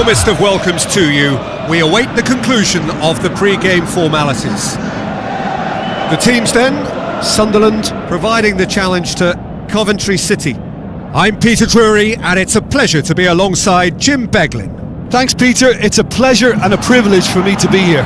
warmest of welcomes to you. We await the conclusion of the pre-game formalities. The teams then, Sunderland providing the challenge to Coventry City. I'm Peter Drury and it's a pleasure to be alongside Jim Beglin. Thanks, Peter. It's a pleasure and a privilege for me to be here.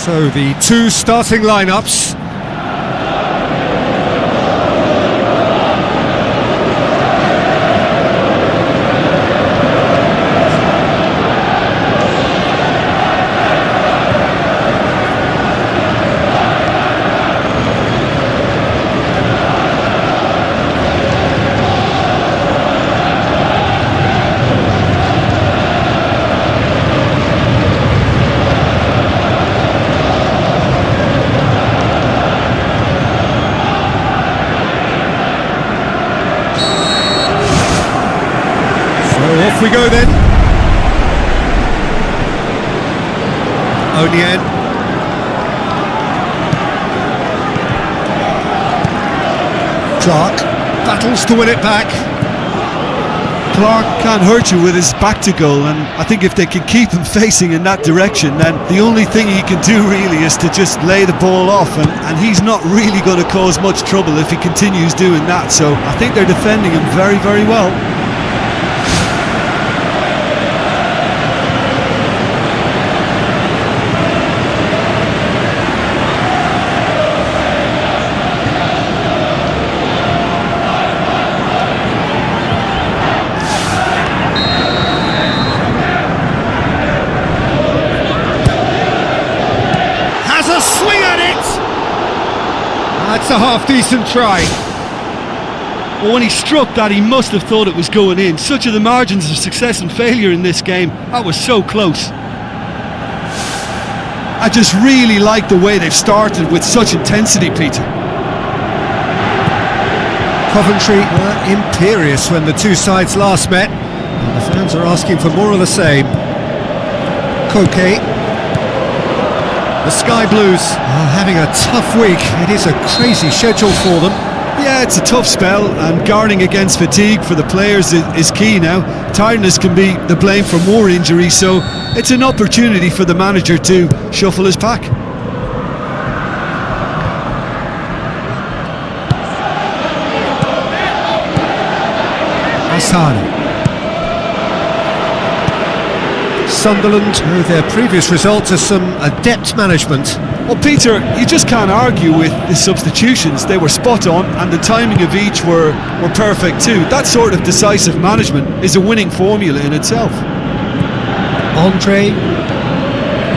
So the two starting lineups. Off we go then. Onien. Clark battles to win it back. Clark can't hurt you with his back to goal, and I think if they can keep him facing in that direction, then the only thing he can do really is to just lay the ball off, and he's not really going to cause much trouble if he continues doing that. So I think they're defending him very, very well. That's a half-decent try. Well, when he struck that, he must have thought it was going in. Such are the margins of success and failure in this game. That was so close. I just really like the way they've started with such intensity, Peter. Coventry were imperious when the two sides last met, and the fans are asking for more of the same. Koke. The Sky Blues are having a tough week. It is a crazy schedule for them. Yeah, it's a tough spell, and guarding against fatigue for the players is key now. Tiredness can be the blame for more injuries, so it's an opportunity for the manager to shuffle his pack. Hassan. Sunderland owe their previous result to some adept management. Well, Peter, you just can't argue with the substitutions. They were spot on, and the timing of each were perfect too. That sort of decisive management is a winning formula in itself. Andre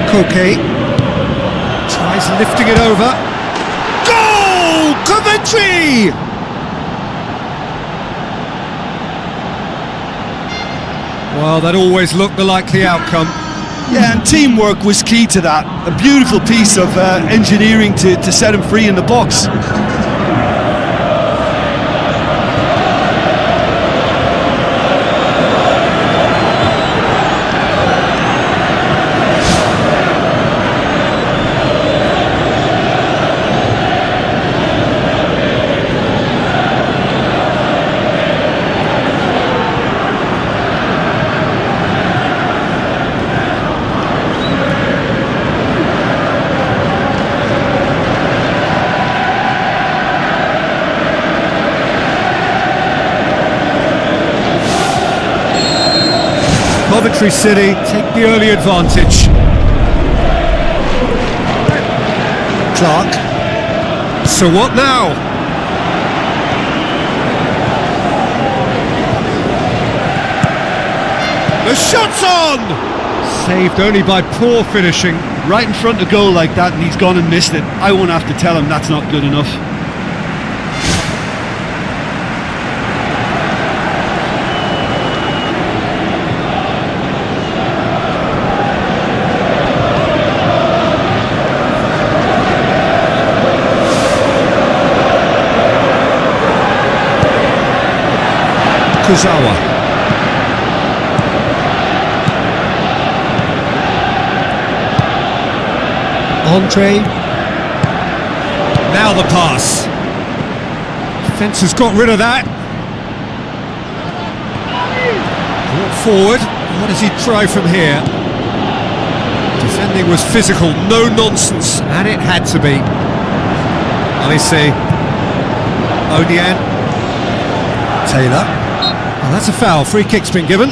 Koke tries lifting it over. Goal! Coventry! Well, that always looked the likely outcome. Yeah, and teamwork was key to that. A beautiful piece of engineering to set him free in the box. Coventry City take the early advantage. Clark. So what now? The shot's on! Saved only by poor finishing. right in front of goal like that, and he's gone and missed it. I won't have to tell him that's not good enough. Kuzawa. Andre. Now the pass. Defence has got rid of that. Brought forward. What does he try from here? Defending was physical, no nonsense, and it had to be. Alise. Odian. Taylor. Oh, that's a foul. Free kick's been given.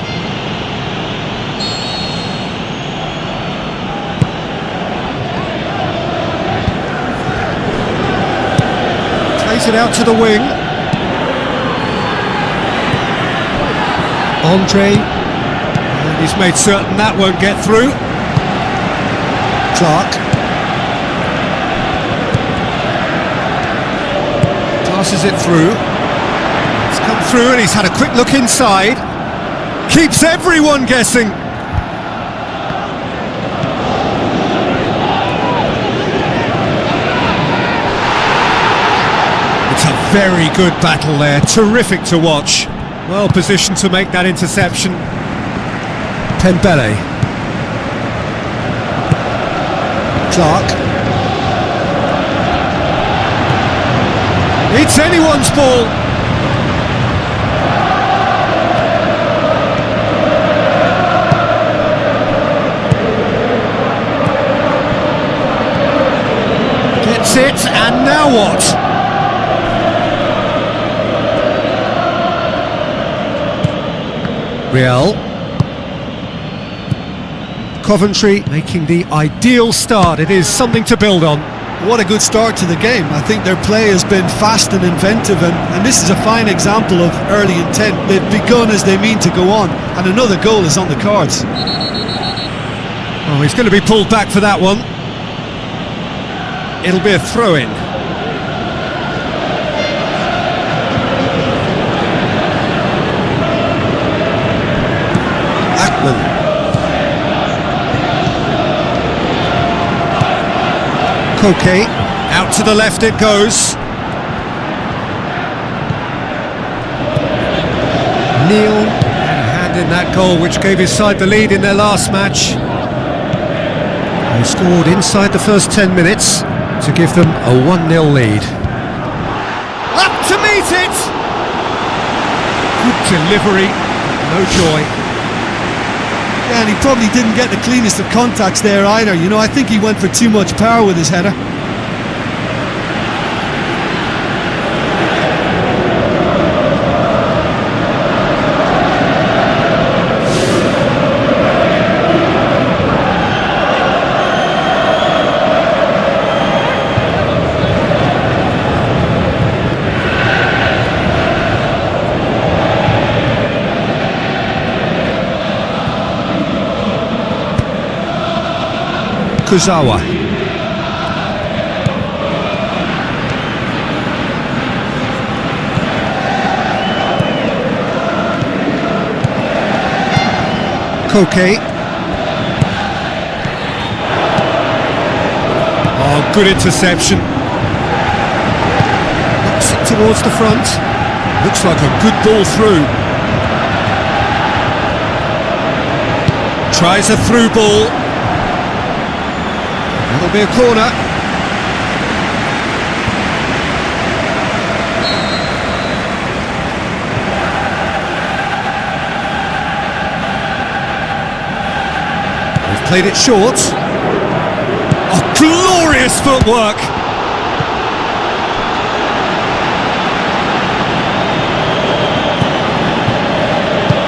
Plays it out to the wing. Andre. And he's made certain that won't get through. Clark. Passes it through. Come through and he's had a quick look inside. Keeps everyone guessing. It's a very good battle there, terrific to watch. Well positioned to make that interception. Pembele. Clark. It's anyone's ball. It, and now what? Real. Coventry making the ideal start. It is something to build on. What a good start to the game. I think their play has been fast and inventive, and this is a fine example of early intent. They've begun as they mean to go on, and another goal is on the cards. Oh, he's going to be pulled back for that one. It'll be a throw-in. Ackman. Koke. Out to the left it goes. Neil had a hand in that goal which gave his side the lead in their last match. They scored inside the first 10 minutes to give them a 1-0 lead. Up to meet it! Good delivery, no joy. Yeah, and he probably didn't get the cleanest of contacts there either. You know, I think he went for too much power with his header. Kuzawa. Koke. Oh, good interception. Knocks it towards the front. Looks like a good ball through. Tries a through ball. That'll be a corner. They've played it short. Oh, glorious footwork!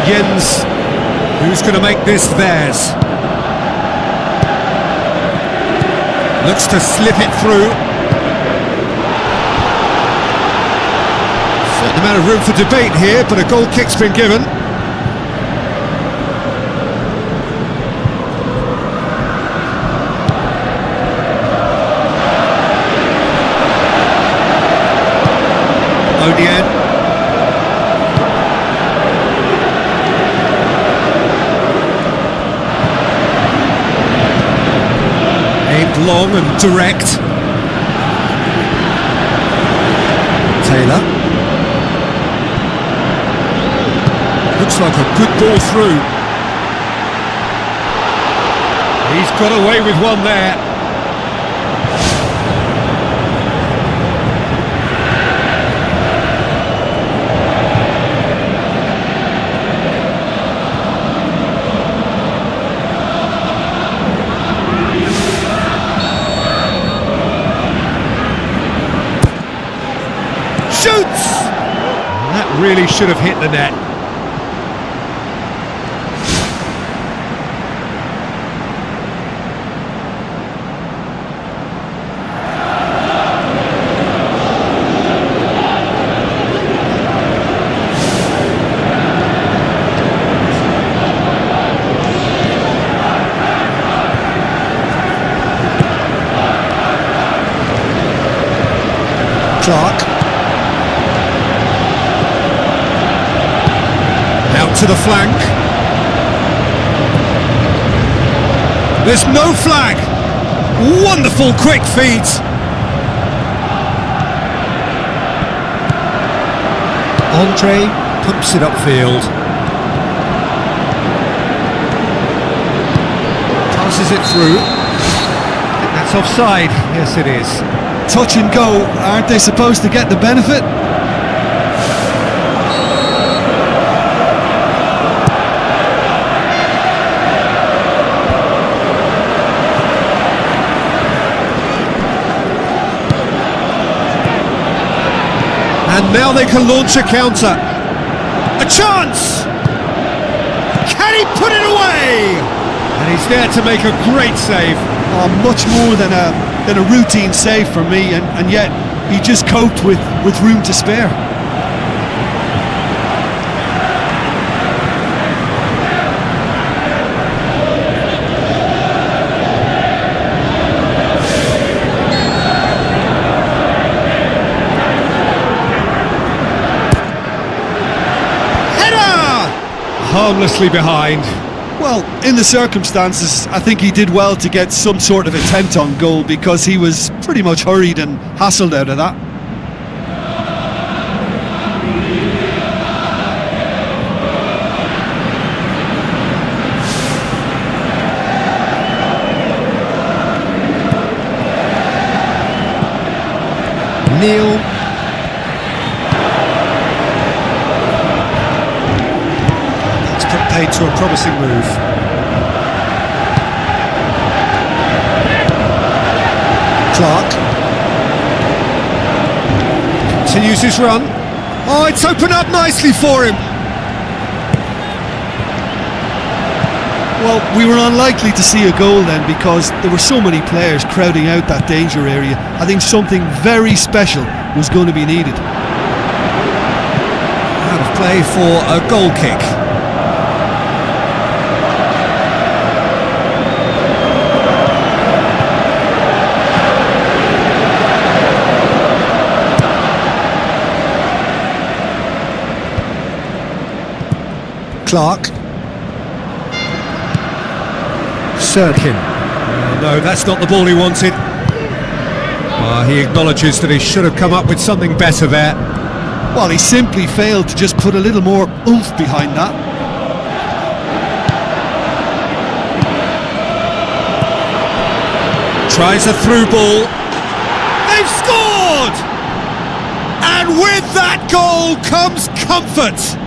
Jens, who's going to make this theirs? Looks to slip it through. Certain amount of room for debate here, but a goal kick's been given. in the end. Aimed long and direct. Taylor. Looks like a good ball through. He's got away with one there. Shoots! That really should have hit the net. Clark. Out to the flank. There's no flag. Wonderful quick feet. Andre pumps it upfield. Passes it through. I think that's offside. Yes, it is. Touch and go, aren't they supposed to get the benefit? And now they can launch a counter. A chance! Can he put it away? And he's there to make a great save. Much more than a routine save for me, and yet he just coped with room to spare. Header! Harmlessly behind. Well, in the circumstances, I think he did well to get some sort of attempt on goal, because he was pretty much hurried and hassled out of that. Neil. Paid to a promising move. Clark continues his run. Oh, it's opened up nicely for him. Well, we were unlikely to see a goal then, because there were so many players crowding out that danger area. I think something very special was going to be needed. Out of play for a goal kick. Clark. Sirkin. No, that's not the ball he wanted. He acknowledges that he should have come up with something better there. Well, he simply failed to just put a little more oomph behind that. Tries a through ball. They've scored! And with that goal comes comfort.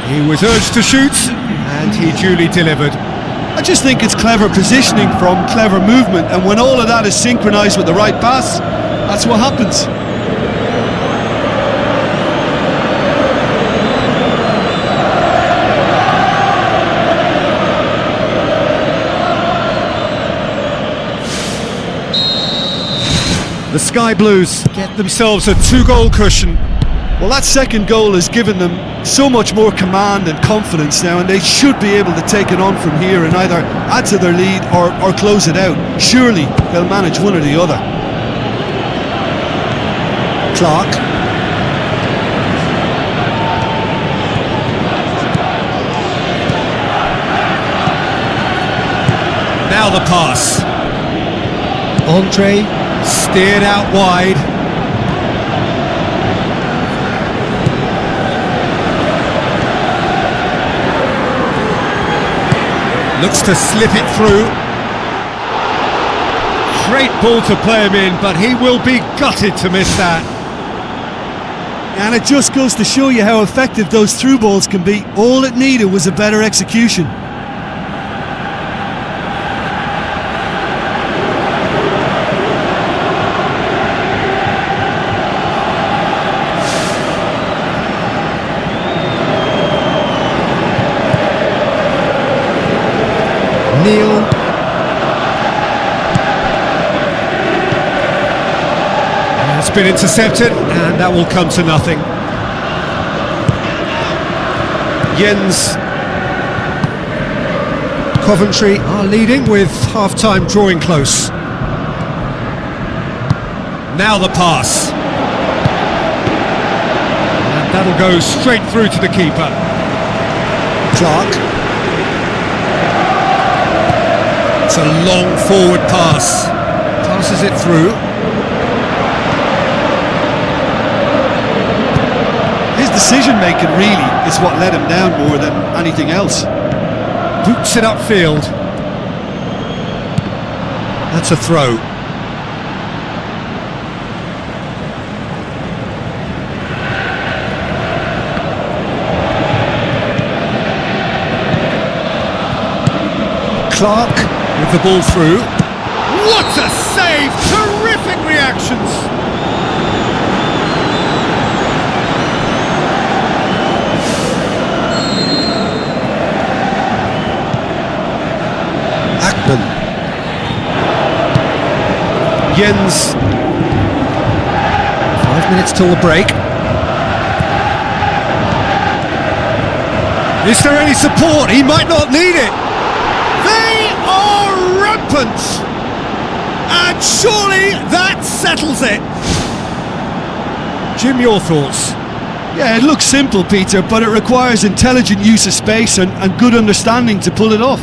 He was urged to shoot, and he duly delivered. I just think it's clever positioning from clever movement, and when all of that is synchronised with the right pass, that's what happens. The Sky Blues get themselves a 2-goal cushion. Well, that second goal has given them so much more command and confidence now, and they should be able to take it on from here and either add to their lead or close it out. Surely they'll manage one or the other. Clark. Now the pass. Andre. Steered out wide. Looks to slip it through. Great ball to play him in, but he will be gutted to miss that. And it just goes to show you how effective those through balls can be. All it needed was a better execution. Neil. It's been intercepted, and that will come to nothing. Jens. Coventry are leading with half-time drawing close. Now the pass. And that'll go straight through to the keeper. Clark. It's a long forward pass. Passes it through. His decision-making really is what let him down more than anything else. Boots it upfield. That's a throw. Clark. With the ball through. What a save! Terrific reactions! Ackman. Jens. 5 minutes till the break. Is there any support? He might not need it. They are rampant! And surely that settles it. Jim, your thoughts? Yeah, it looks simple, Peter, but it requires intelligent use of space and good understanding to pull it off.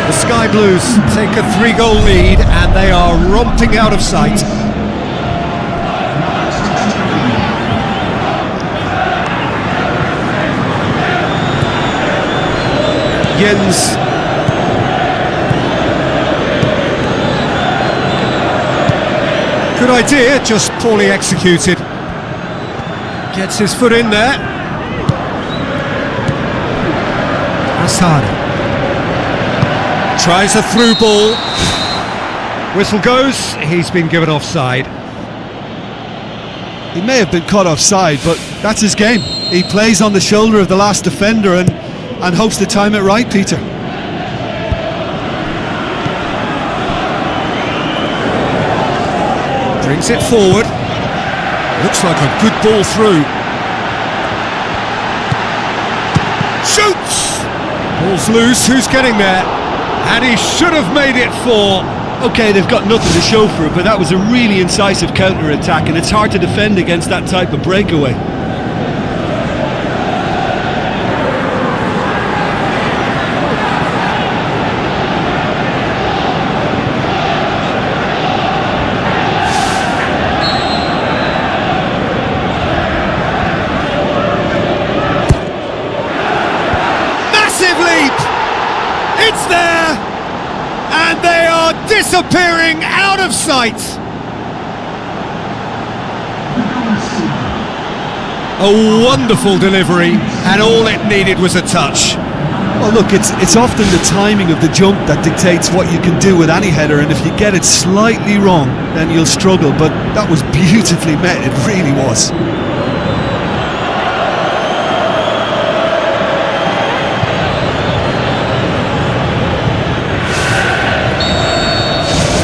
The Sky Blues take a 3-goal lead and they are romping out of sight. Jens. Good idea, just poorly executed. Gets his foot in there. Asada. Tries a through ball. Whistle goes, he's been given offside. He may have been caught offside, but that's his game. He plays on the shoulder of the last defender and hopes to time it right, Peter. Brings it forward. Looks like a good ball through. Shoots! Ball's loose, who's getting there? And he should have made it 4. Okay, they've got nothing to show for it, but that was a really incisive counter-attack, and it's hard to defend against that type of breakaway. It's there, and they are disappearing out of sight. A wonderful delivery, and all it needed was a touch. Well, look, it's often the timing of the jump that dictates what you can do with any header, and if you get it slightly wrong, then you'll struggle, but that was beautifully met, it really was.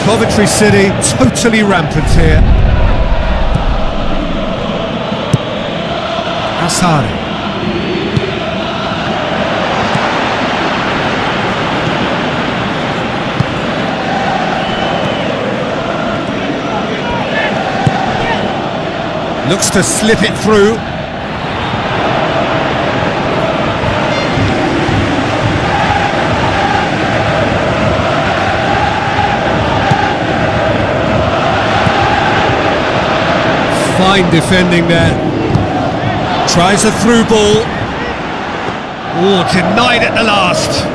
Coventry City totally rampant here. Asari. Looks to slip it through. Fine defending there. Tries a through ball. Oh, denied at the last.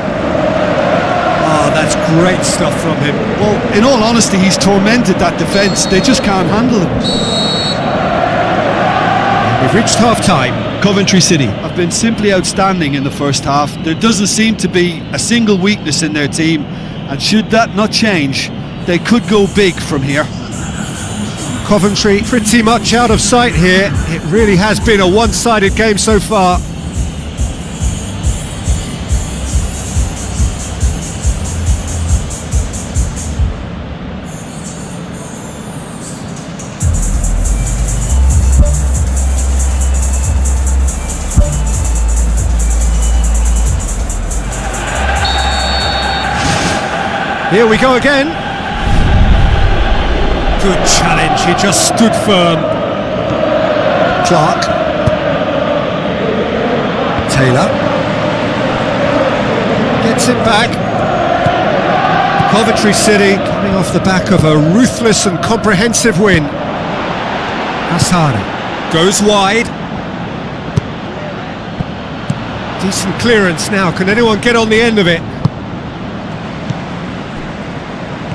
Oh, that's great stuff from him. Well, in all honesty, he's tormented that defence. They just can't handle him. We've reached half-time. Coventry City have been simply outstanding in the first half. There doesn't seem to be a single weakness in their team, and should that not change, they could go big from here. Coventry pretty much out of sight here. It really has been a one-sided game so far. Here we go again. Good challenge, he just stood firm. Clark. Taylor. Gets it back. Coventry City coming off the back of a ruthless and comprehensive win. Asari goes wide. Decent clearance now, can anyone get on the end of it?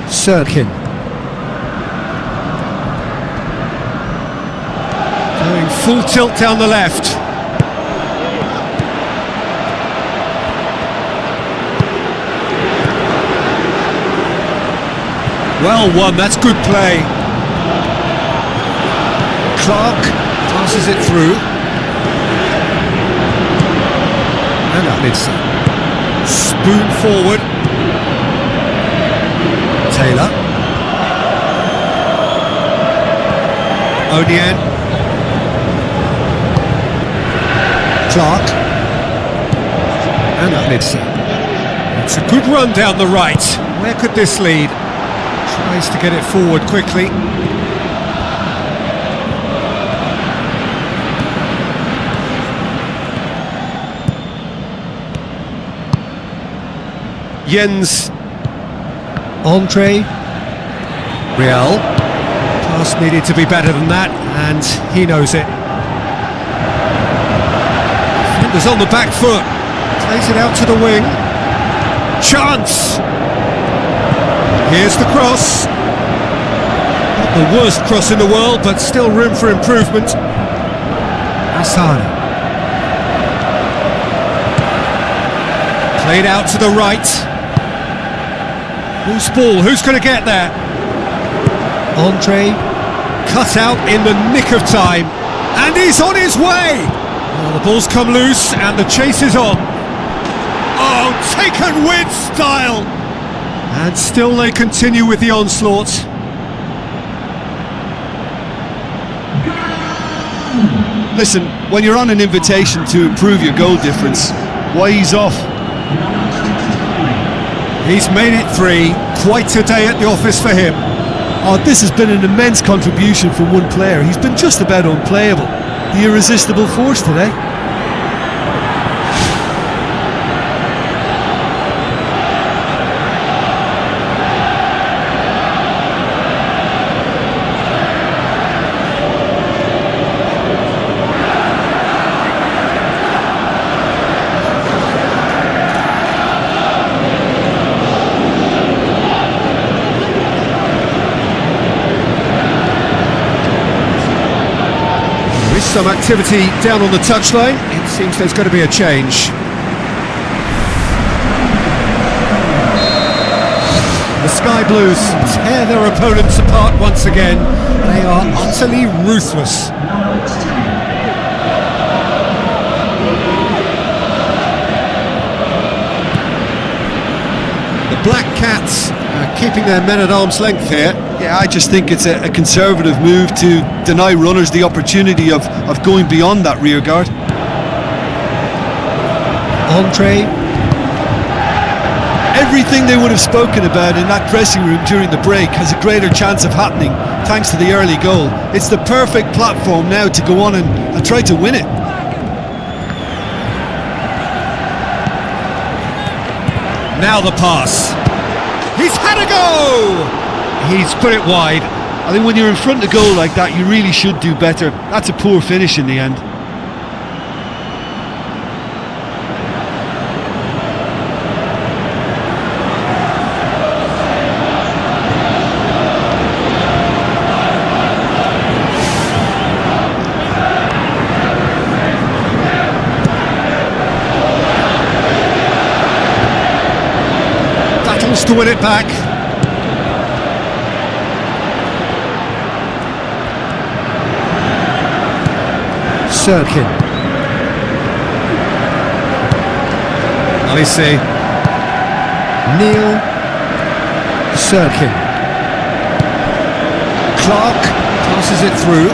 Sirkin. Going full tilt down the left. Well won, that's good play. Clark passes it through. And Alisa. Spoon forward. Taylor. Onian. Clark. And Alisa. It's a good run down the right. Where could this lead? Tries to get it forward quickly. Jens. Andre. Real. Pass needed to be better than that, and he knows it. Defenders on the back foot. Plays it out to the wing. Chance! Here's the cross. Not the worst cross in the world, but still room for improvement. Asani. Played out to the right. Loose ball, who's going to get there? Andre. Cut out in the nick of time. And he's on his way! Well, the ball's come loose and the chase is on. Oh, taken with style! And still they continue with the onslaught. Listen, when you're on an invitation to improve your goal difference, why ease off? He's made it 3. Quite a day at the office for him. Oh, this has been an immense contribution from one player. He's been just about unplayable. The irresistible force today. Some activity down on the touchline. It seems there's going to be a change. The Sky Blues tear their opponents apart once again. They are utterly ruthless. The Black Cats are keeping their men at arm's length here. Yeah, I just think it's a conservative move to deny runners the opportunity of going beyond that rear guard. Andre. Everything they would have spoken about in that dressing room during the break has a greater chance of happening thanks to the early goal. It's the perfect platform now to go on and try to win it. Now the pass. He's had a go! He's put it wide. I think when you're in front of goal like that, you really should do better. That's a poor finish in the end. To win it back. Sirkin. Alisi. Neil. Sirkin. Clark passes it through.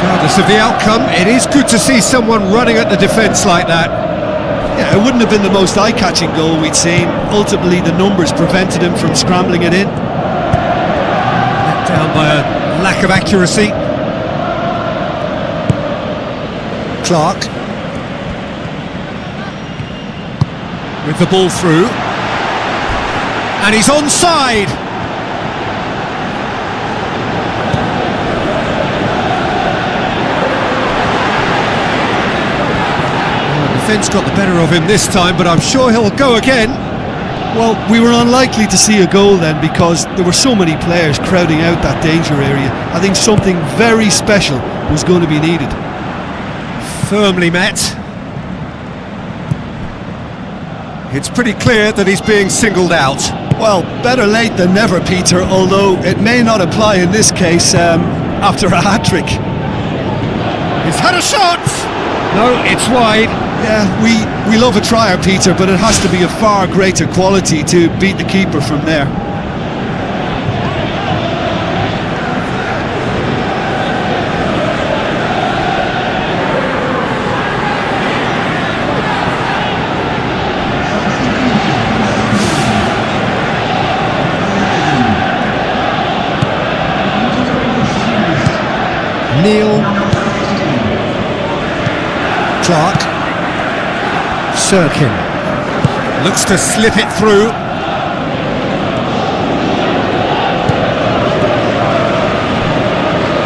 Regardless of the outcome, it is good to see someone running at the defence like that. Yeah, it wouldn't have been the most eye-catching goal we'd seen. Ultimately, the numbers prevented him from scrambling it in. Let down by a lack of accuracy. Clark. With the ball through. And he's onside! Defence got the better of him this time, but I'm sure he'll go again. Well, we were unlikely to see a goal then because there were so many players crowding out that danger area. I think something very special was going to be needed. Firmly met. It's pretty clear that he's being singled out. Well, better late than never, Peter, although it may not apply in this case after a hat-trick. He's had a shot! No, it's wide. Yeah, we love a trier, Peter, but it has to be a far greater quality to beat the keeper from there. Neil. Clark. Sirkin. Looks to slip it through.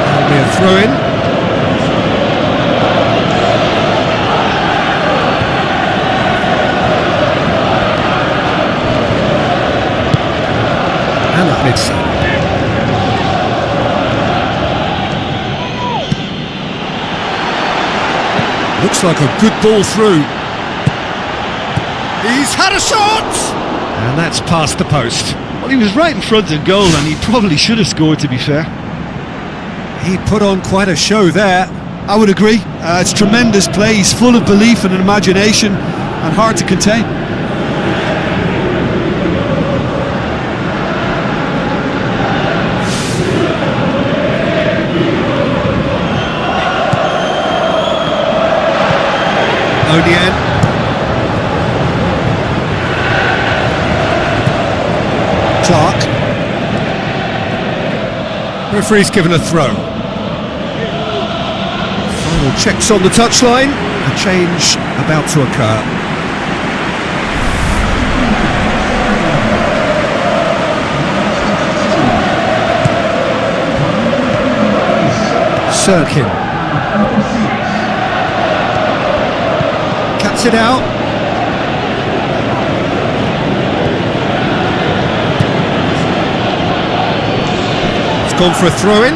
That'll be a throw-in. And that mid. Looks like a good ball through. He's had a shot! And that's past the post. Well, he was right in front of goal and he probably should have scored, to be fair. He put on quite a show there. I would agree. It's tremendous play. He's full of belief and imagination and hard to contain. Odian. Clark. Referee's given a throw. Final checks on the touchline. A change about to occur. Sirkin. Cuts it out. It's gone for a throw-in.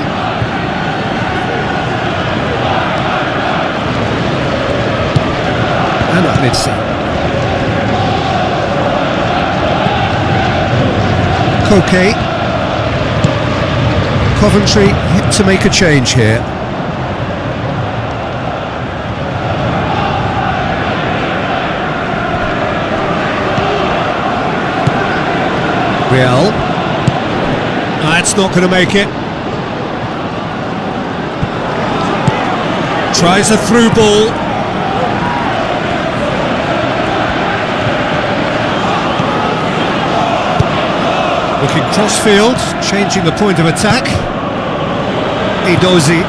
And up mid-sea. Koke. Coventry hit to make a change here. Real. That's not going to make it. Tries a through ball. Looking cross-field, changing the point of attack. Edozie.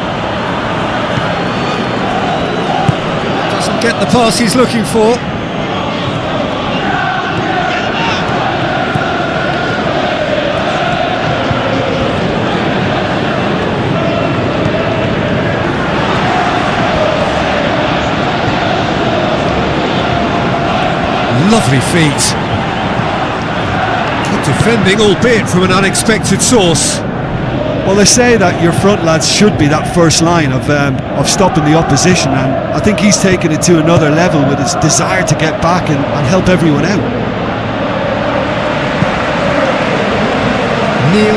Doesn't get the pass he's looking for. Lovely feet. Good defending, albeit from an unexpected source. Well, they say that your front lads should be that first line of stopping the opposition, and I think he's taken it to another level with his desire to get back and help everyone out. Neil.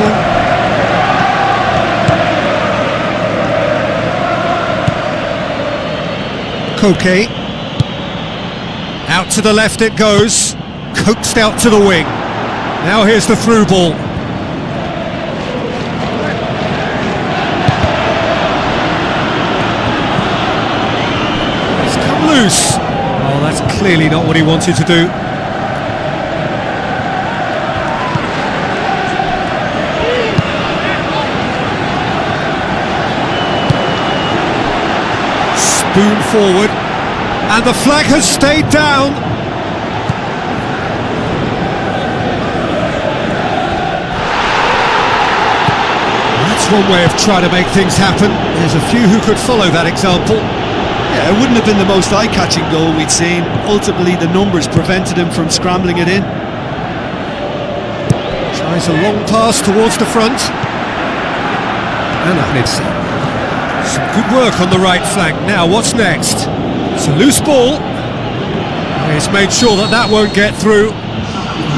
Koke. Out to the left it goes, coaxed out to the wing. Now here's the through ball. It's come loose. Oh, that's clearly not what he wanted to do. Spoon forward. And the flag has stayed down. That's one way of trying to make things happen. There's a few who could follow that example. Yeah, it wouldn't have been the most eye-catching goal we'd seen. Ultimately, the numbers prevented him from scrambling it in. Tries a long pass towards the front. And some good work on the right flank. Now, what's next? It's a loose ball. He's made sure that that won't get through.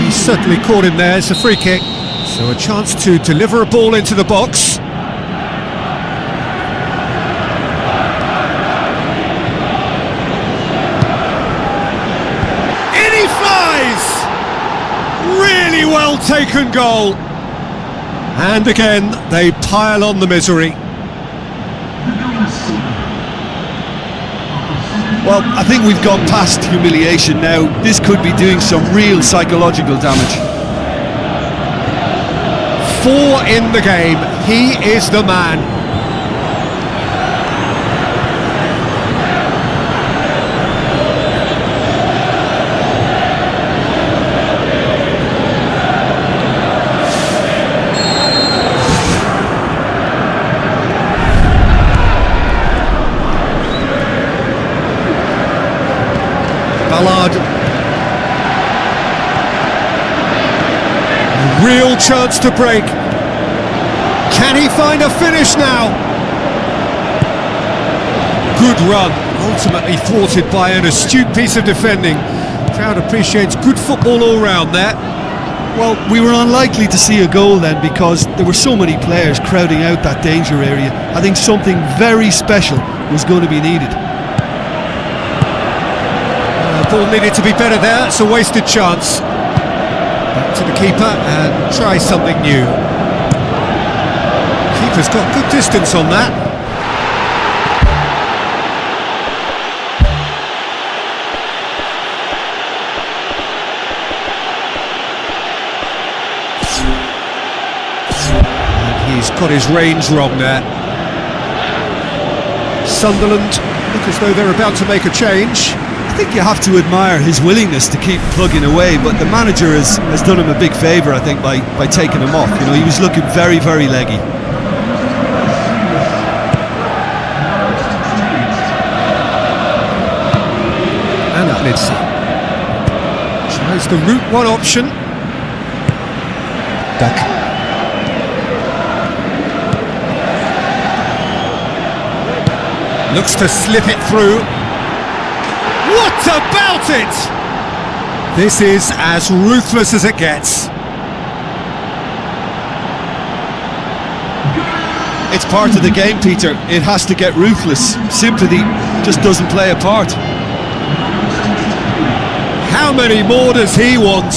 He's certainly caught him there. It's a free kick. So a chance to deliver a ball into the box. In he flies! Really well taken goal. And again, they pile on the misery. Well, I think we've gone past humiliation now. This could be doing some real psychological damage. 4 in the game. He is the man. Ballard. Real chance to break. Can he find a finish now? Good run, ultimately thwarted by an astute piece of defending. Crowd appreciates good football all round there. Well, we were unlikely to see a goal then because there were so many players crowding out that danger area. I think something very special was going to be needed. Ball needed to be better there, it's a wasted chance. Back to the keeper and try something new. Keeper's got good distance on that. And he's got his range wrong there. Sunderland look as though they're about to make a change. I think you have to admire his willingness to keep plugging away, but the manager has done him a big favour, I think, by taking him off. You know, he was looking very, very leggy. And Ahnidsi tries the route one option. Duck. Looks to slip it through. What about it? This is as ruthless as it gets. It's part of the game, Peter. It has to get ruthless. Sympathy just doesn't play a part. How many more does he want?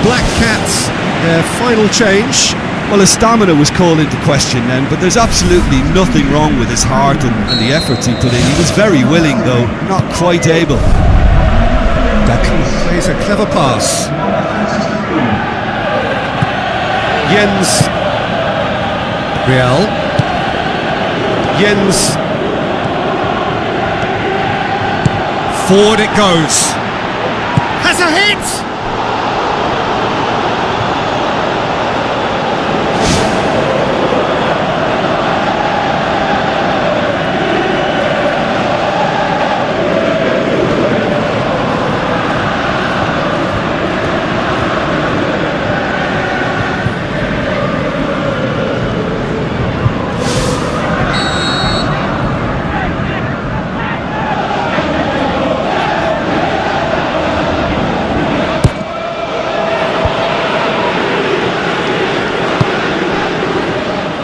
Black Cats, their final change. Well, his stamina was called into question then, but there's absolutely nothing wrong with his heart and the efforts he put in. He was very willing, though, not quite able. Declan plays a clever pass. Jens. Real. Jens. Forward it goes. Has a hit!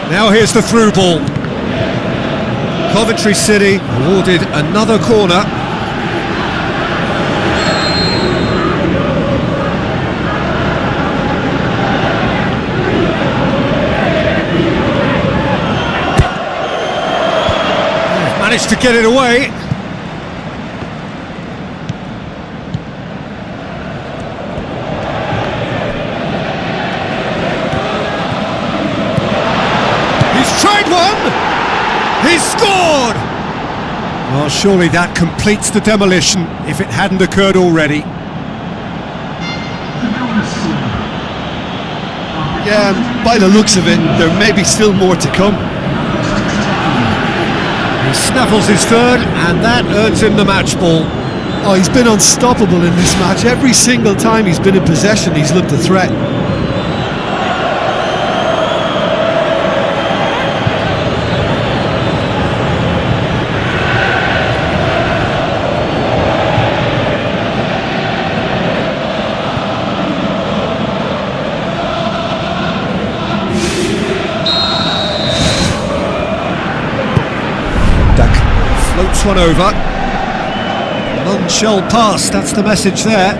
Now here's the through ball. Coventry City awarded another corner. Managed to get it away. Tried one! He's scored! Well, surely that completes the demolition if it hadn't occurred already. Yeah, by the looks of it, there may be still more to come. He snaffles his third, and that earns him the match ball. Oh, he's been unstoppable in this match. Every single time he's been in possession, he's looked a threat. Floats one over. None shall pass, that's the message there.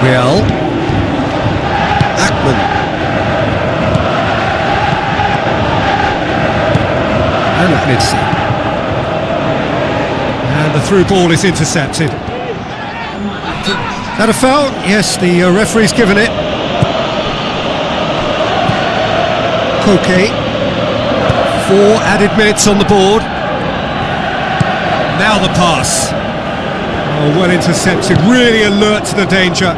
Real. Ackman. And Knidsen. And the through ball is intercepted. That a foul? Yes, the referee's given it. Okay, 4 added minutes on the board. Now the pass. Oh, well intercepted, really alert to the danger.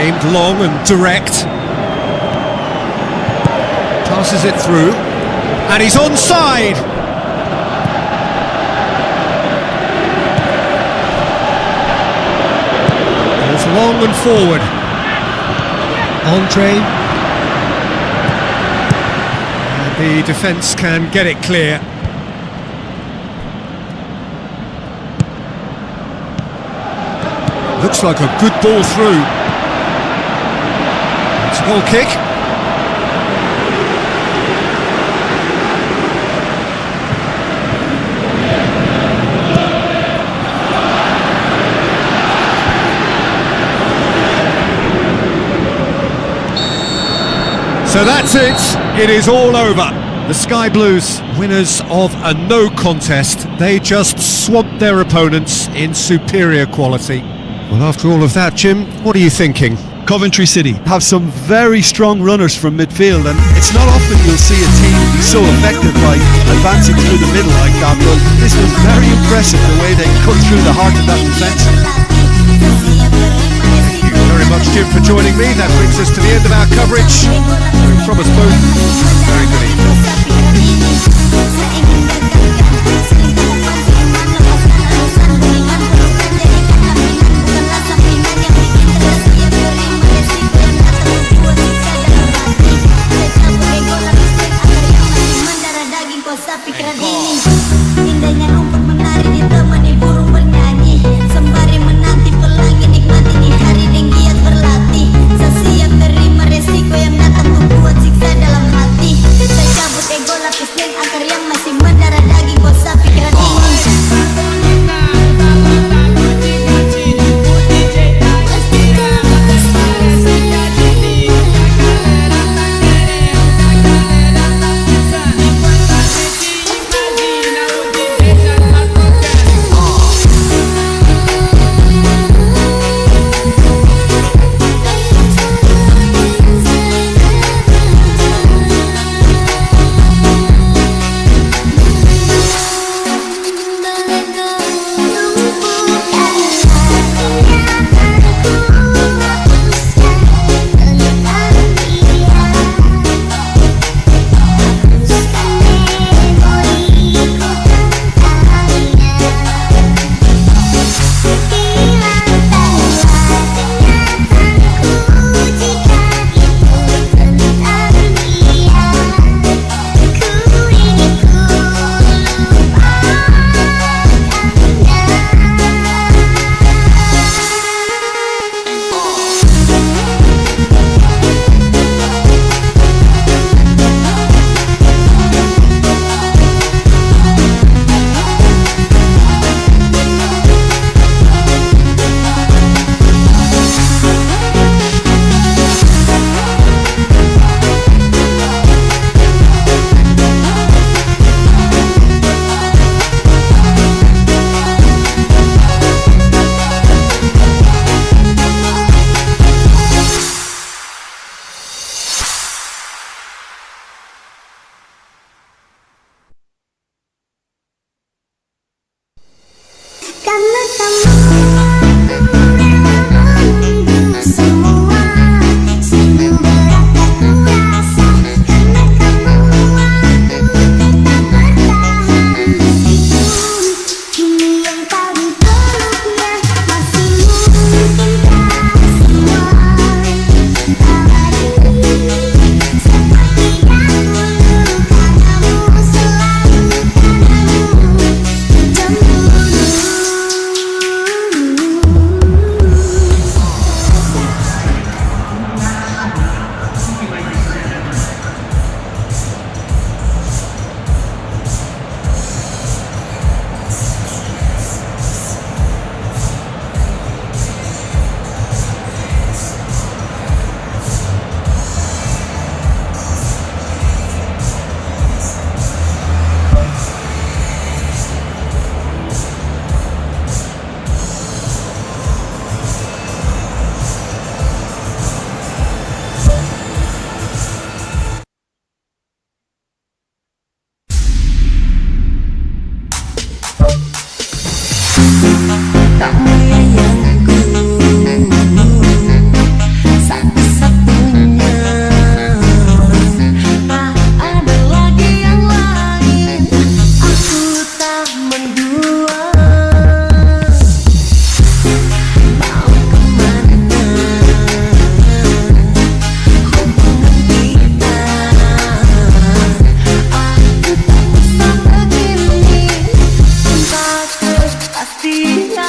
Aimed long and direct. Passes it through. And he's onside! Goes long and forward. Andre, and the defence can get it clear. Looks like a good ball through. It's a goal kick. So that's it, it is all over. The Sky Blues, winners of a no contest, they just swamped their opponents in superior quality. Well, after all of that, Jim, what are you thinking? Coventry City have some very strong runners from midfield, and it's not often you'll see a team be so effective by advancing through the middle like that, but this was very impressive the way they cut through the heart of that defence. Thank you very much, Jim, for joining me. That brings us to the end of our coverage. From us both, very good Indahnya rumput menari ditemani burung bernyanyi, sembari menanti pelangi nikmati di hari yang giat berlatih. Saya siap terima resiko yang datang untuk buat siksa dalam hati. Saya cabut ego lapis dan akar yang masih mendarat. Tak melayangku, satu-satunya. Tak ada lagi yang lain, aku tak mendua. Mau kemana hubungan kita? Aku tak bisa begini tanpa kepastian.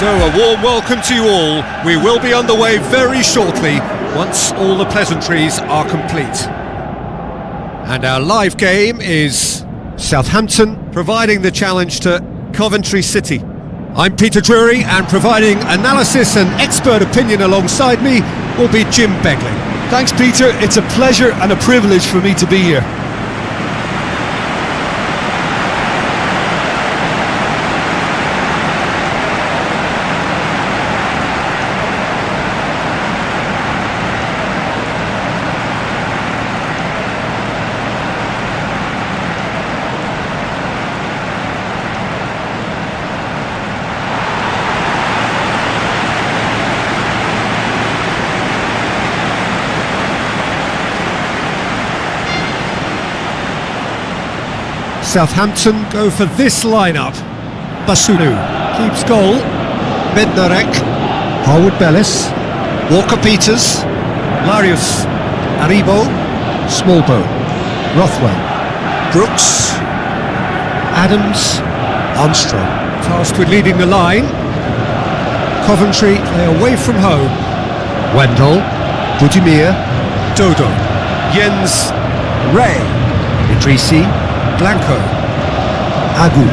So a warm welcome to you all. We will be underway very shortly once all the pleasantries are complete. And our live game is Southampton providing the challenge to Coventry City. I'm Peter Drury, and providing analysis and expert opinion alongside me will be Jim Begley. Thanks, Peter. It's a pleasure and a privilege for me to be here. Southampton go for this lineup. Basunu keeps goal. Bednarek, Harwood Bellis, Walker-Peters, Larius, Aribo, Smallbone, Rothwell, Brooks, Adams, Armstrong. Tasked with leading the line. Coventry play away from home. Wendell, Budimir, Dodo, Jens, Ray, Idrisi, Blanco, Agu,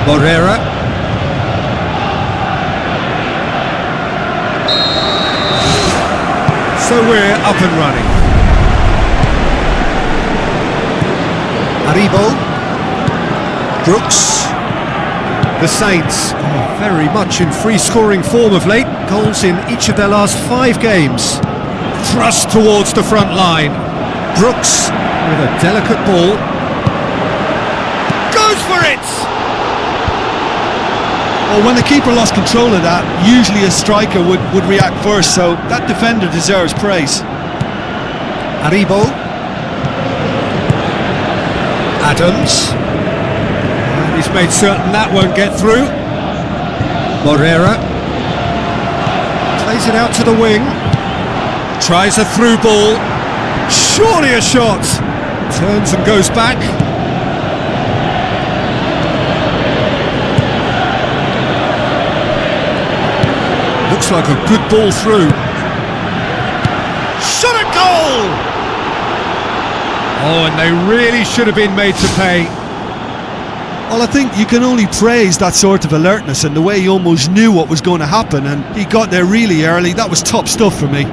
Morera, so we're up and running. Aribo, Brooks, the Saints are very much in free scoring form of late, goals in each of their last 5 games. Thrust towards the front line, Brooks with a delicate ball. For it! Well, when the keeper lost control of that, usually a striker would react first, so that defender deserves praise. Aribo, Adams, and he's made certain that won't get through. Morera plays it out to the wing, tries a through ball, surely a shot, turns and goes back. Looks like a good ball through. Shot at goal! Oh, and they really should have been made to pay. Well, I think you can only praise that sort of alertness and the way he almost knew what was going to happen, and he got there really early. That was top stuff for me.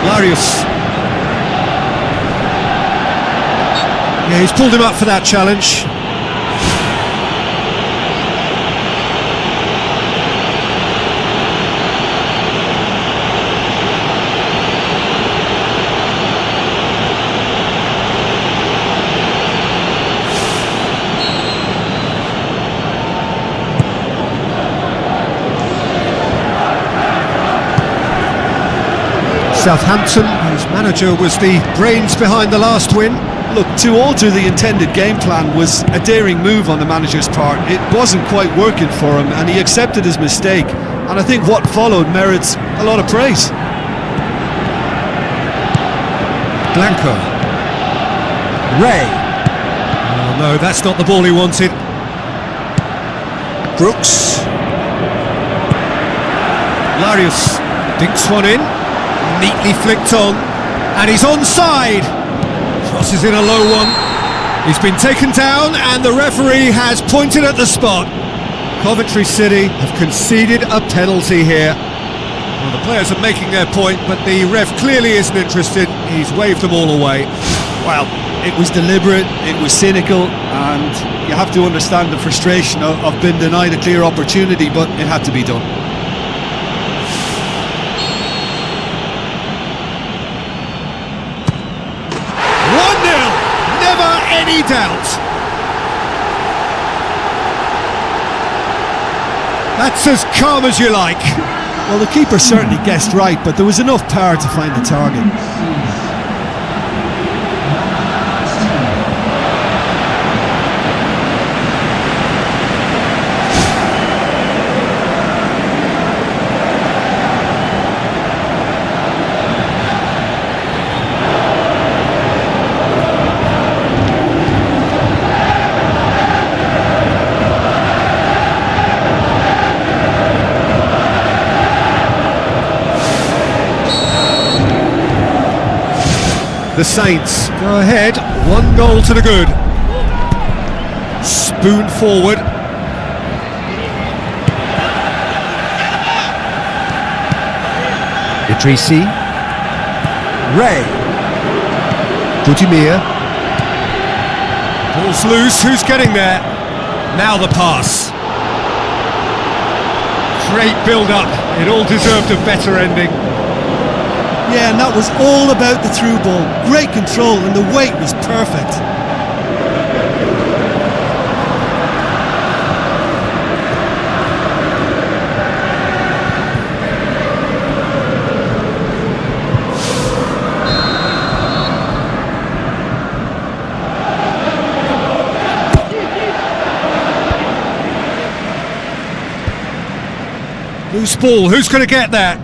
Larius. Yeah, he's pulled him up for that challenge. Southampton, whose manager was the brains behind the last win. Look, to alter the intended game plan was a daring move on the manager's part. It wasn't quite working for him, and he accepted his mistake. And I think what followed merits a lot of praise. Blanco. Ray. Oh no, that's not the ball he wanted. Brooks. Larius dinks one in. Neatly flicked on, and he's onside. Crosses in a low one. He's been taken down, and the referee has pointed at the spot. Coventry City have conceded a penalty here. Well, the players are making their point, but the ref clearly isn't interested. He's waved them all away. Well, it was deliberate, it was cynical, and you have to understand the frustration of being denied a clear opportunity, but it had to be done. 1-0, never any doubt. That's as calm as you like. Well, the keeper certainly guessed right, but there was enough power to find the target. The Saints go ahead, 1 goal to the good. Spoon forward. Idrissi. Ray. Budimir. Ball's loose, who's getting there? Now the pass. Great build-up, it all deserved a better ending. Yeah, and that was all about the through ball. Great control, and the weight was perfect. Loose ball, who's going to get that?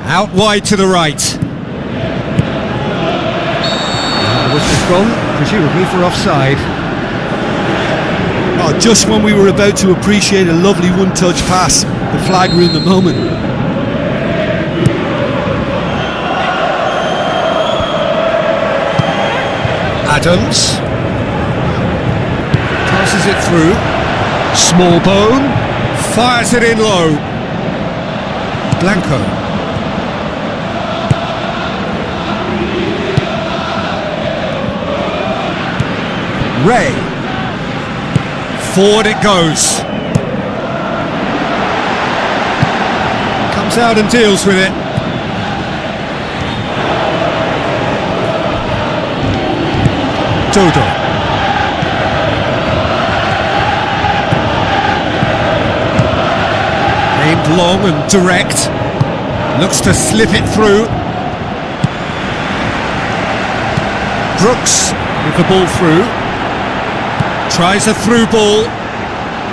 Out wide to the right. The whistle's gone, presumably for offside. Oh, just when we were about to appreciate a lovely one-touch pass, the flag ruined the moment. Adams. Passes it through. Smallbone. Fires it in low. Blanco. Ray. Forward it goes. Comes out and deals with it. Dodo. Aimed long and direct. Looks to slip it through. Brooks with the ball through. Tries a through ball.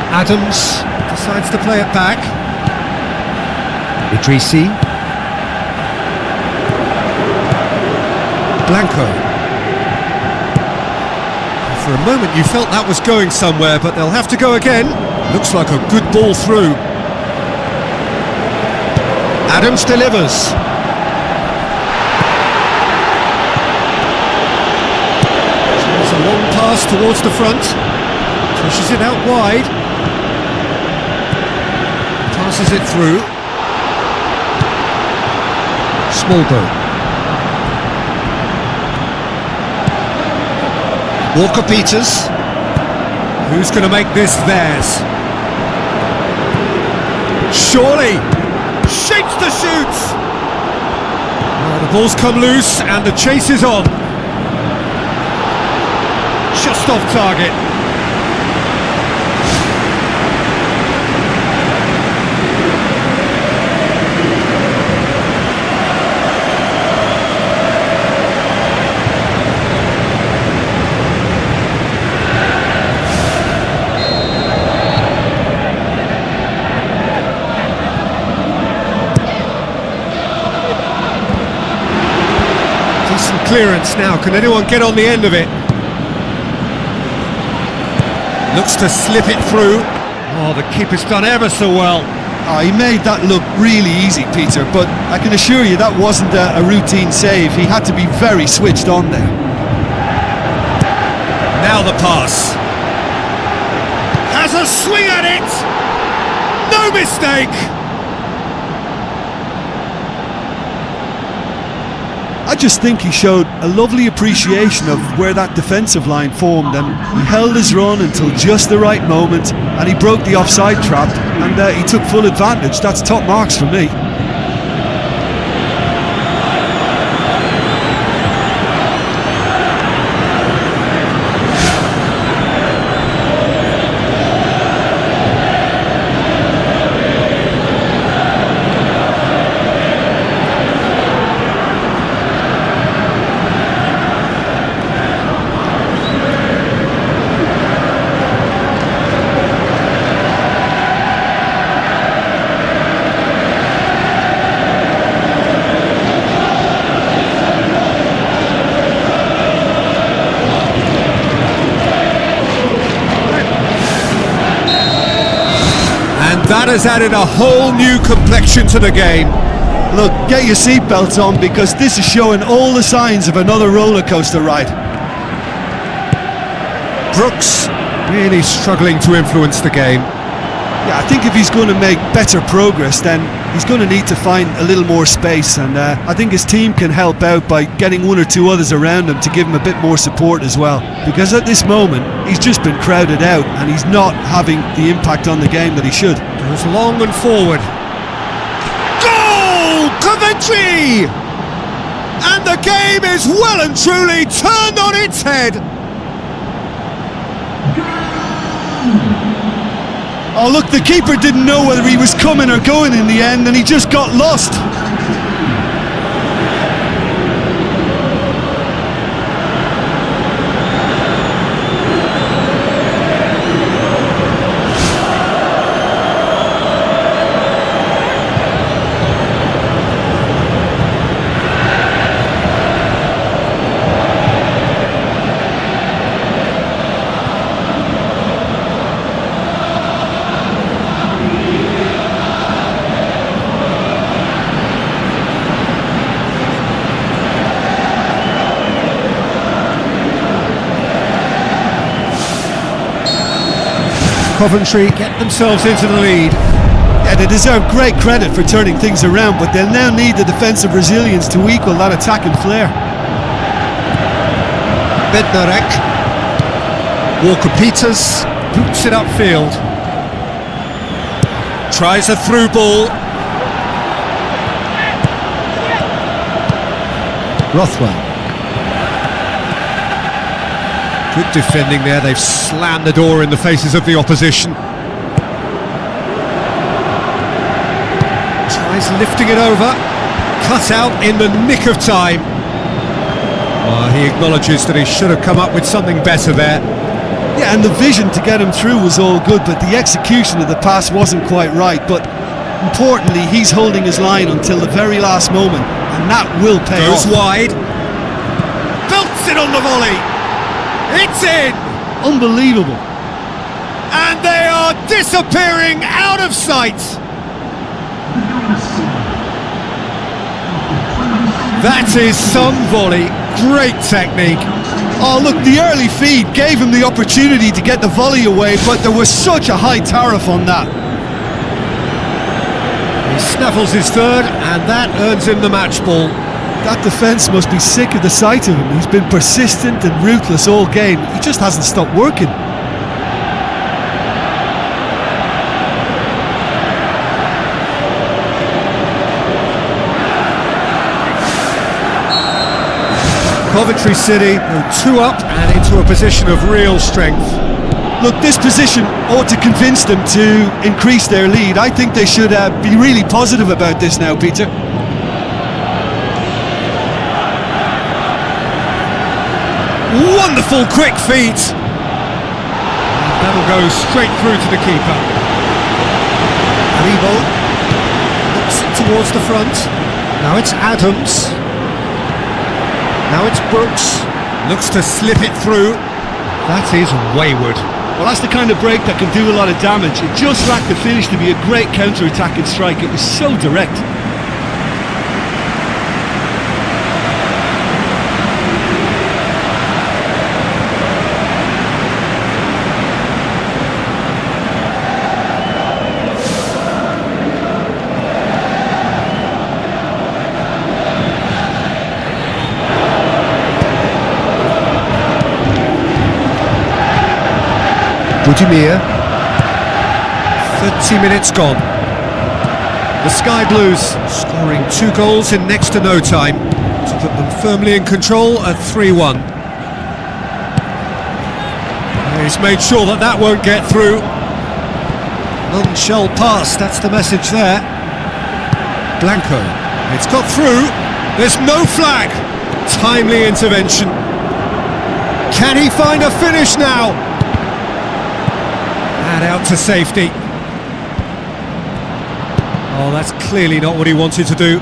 Adams decides to play it back. Idrissi. Blanco. For a moment you felt that was going somewhere, but they'll have to go again. Looks like a good ball through. Adams delivers. There's a long pass towards the front. Pushes it out wide. Passes it through. Smallbone. Walker-Peters. Who's going to make this theirs? Surely! Shapes the shoot! Oh, the ball's come loose and the chase is on. Just off target. Decent clearance now. Can anyone get on the end of it? Looks to slip it through. Oh, the keeper's done ever so well. Oh, he made that look really easy, Peter, but I can assure you that wasn't a routine save. He had to be very switched on there. Now the pass. Has a swing at it! No mistake! I just think he showed a lovely appreciation of where that defensive line formed, and he held his run until just the right moment, and he broke the offside trap, and he took full advantage. That's top marks for me. That has added a whole new complexion to the game. Look, get your seatbelts on, because this is showing all the signs of another roller coaster ride. Brooks really struggling to influence the game. Yeah, I think if he's going to make better progress, then he's going to need to find a little more space, and I think his team can help out by getting one or two others around him to give him a bit more support as well, because at this moment he's just been crowded out and he's not having the impact on the game that he should. Goes long and forward. Goal! Coventry! And the game is well and truly turned on its head. Oh look, the keeper didn't know whether he was coming or going in the end, and he just got lost. Coventry get themselves into the lead. Yeah, they deserve great credit for turning things around, but they'll now need the defensive resilience to equal that attacking flair. Bednarek. Walker-Peters boots it upfield. Tries a through ball. Rothwell. Good defending there, they've slammed the door in the faces of the opposition. Tries lifting it over, cut out in the nick of time. He acknowledges that he should have come up with something better there. Yeah, and the vision to get him through was all good, but the execution of the pass wasn't quite right. But importantly, he's holding his line until the very last moment, and that will pay off. Goes wide. Puts it on the volley. It's in. Unbelievable. And they are disappearing out of sight. That is some volley. Great technique. Oh, look, the early feed gave him the opportunity to get the volley away, but there was such a high tariff on that. He snaffles his third, and that earns him the match ball. That defence must be sick of the sight of him. He's been persistent and ruthless all game. He just hasn't stopped working. Coventry City go 2 up and into a position of real strength. Look, this position ought to convince them to increase their lead. I think they should be really positive about this now, Peter. Wonderful quick feet. And that'll go straight through to the keeper. Aribo looks towards the front. Now it's Adams. Now it's Brooks. Looks to slip it through. That is wayward. Well, that's the kind of break that can do a lot of damage. It just lacked the finish to be a great counter-attacking strike. It was so direct. Budimir. 30 minutes gone. The Sky Blues scoring 2 goals in next to no time to put them firmly in control at 3-1. He's made sure that that won't get through. None shall pass, that's the message there. Blanco. It's got through. There's no flag. Timely intervention. Can he find a finish now? And out to safety. Oh, that's clearly not what he wanted to do.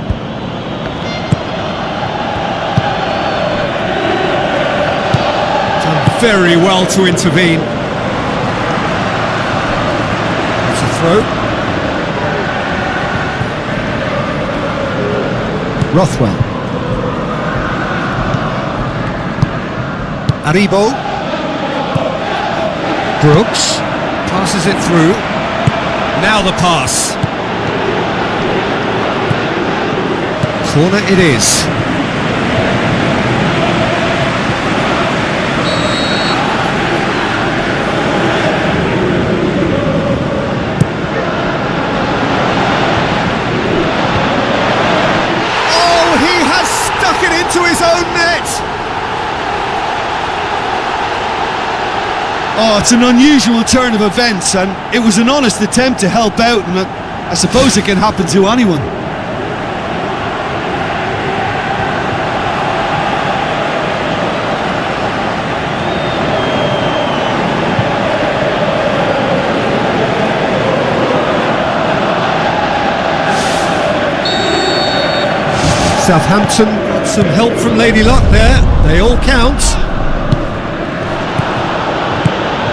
Done very well to intervene. It's a throw. Rothwell. Aribo. Brooks. Passes it through. Now the pass. Corner it is. Oh, he has stuck it into his own net. Oh, it's an unusual turn of events, and it was an honest attempt to help out, and I suppose it can happen to anyone. Southampton got some help from Lady Luck there. They all count.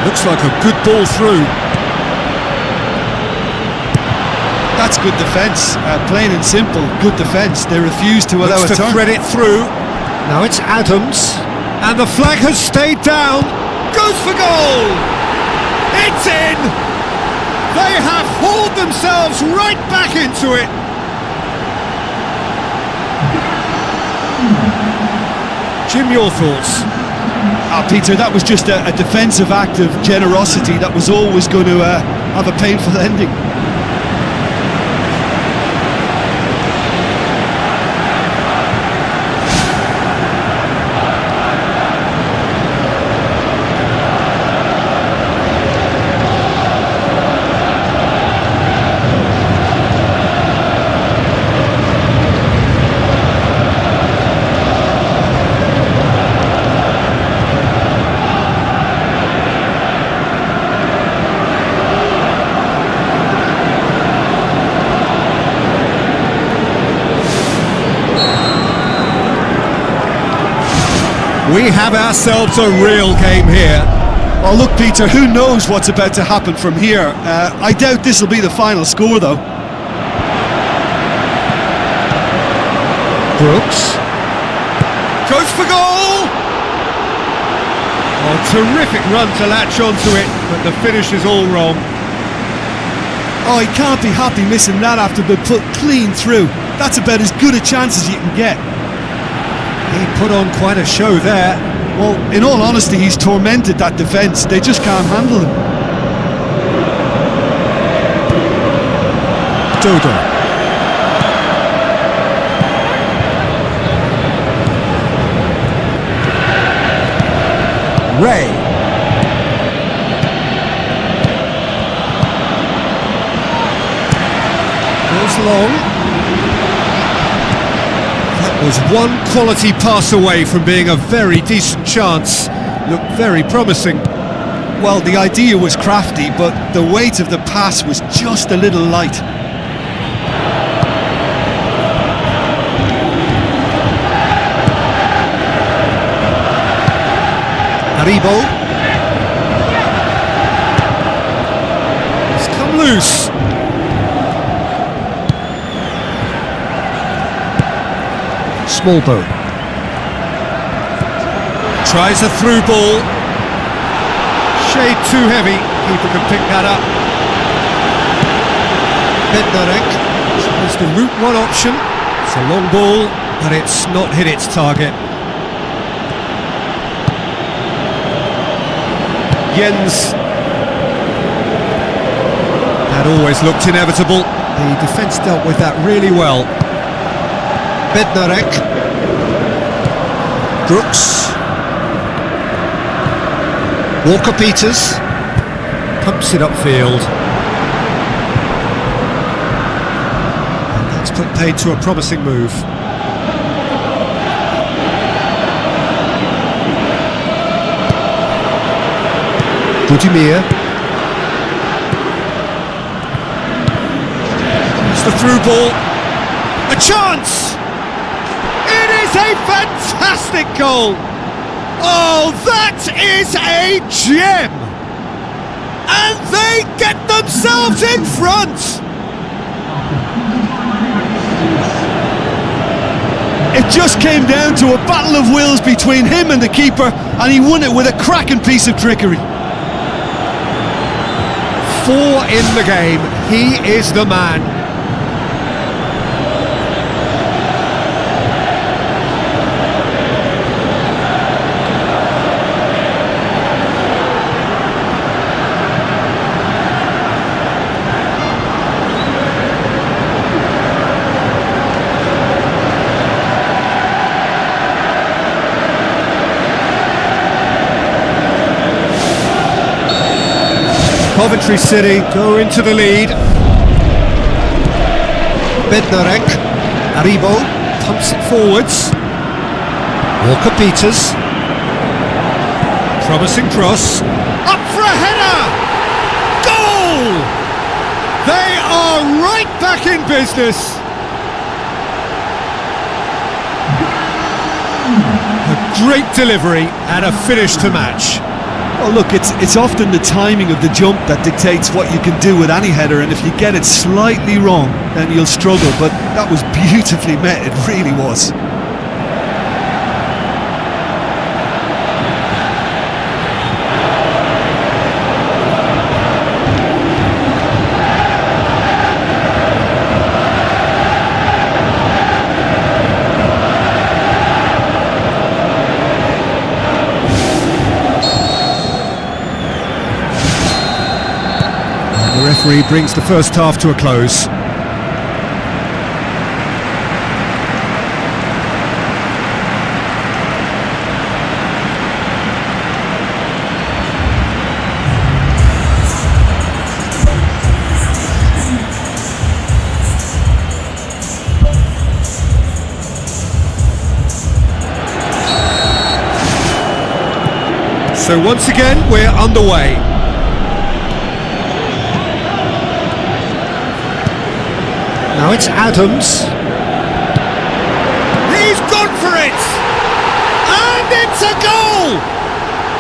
Looks like a good ball through. That's good defence, plain and simple, good defence. They refused to allow Looks a to turn. thread it through. Now it's Adams. And the flag has stayed down. Goes for goal! It's in! They have hauled themselves right back into it. Jim, your thoughts? Peter, that was just a defensive act of generosity that was always going to have a painful ending. We have ourselves a real game here. Oh, look, Peter, who knows what's about to happen from here? I doubt this will be the final score, though. Brooks goes for goal! Oh, terrific run to latch onto it, but the finish is all wrong. Oh, he can't be happy missing that after being put clean through. That's about as good a chance as you can get. He put on quite a show there. Well, in all honesty, he's tormented that defence. They just can't handle him. Dodo. Ray. Goes long. That was one quality pass away from being a very decent chance. Looked very promising. Well, the idea was crafty, but the weight of the pass was just a little light. Haribo. It's come loose. Smallbow. Tries a through ball. Shade too heavy. Keeper can pick that up. Bednarek tries the route one option. It's a long ball, but it's not hit its target. Jens. That always looked inevitable. The defence dealt with that really well. Bednarek. Brooks. Walker-Peters. Pumps it upfield. And that's put paid to a promising move. Budimir. It's the through ball. A chance! It is a fantastic goal! Oh, that is a gem! And they get themselves in front! It just came down to a battle of wills between him and the keeper, and he won it with a cracking piece of trickery. 4 in the game. He is the man. Coventry City go into the lead. Bednarek. Haribo pumps it forwards. Walker-Peters. Promising cross. Up for a header! Goal! They are right back in business. A great delivery and a finish to match. Well, look, it's often the timing of the jump that dictates what you can do with any header, and if you get it slightly wrong, then you'll struggle, but that was beautifully met, it really was. The referee brings the first half to a close. So once again, we're underway. Now it's Adams. He's gone for it! And And it's a goal!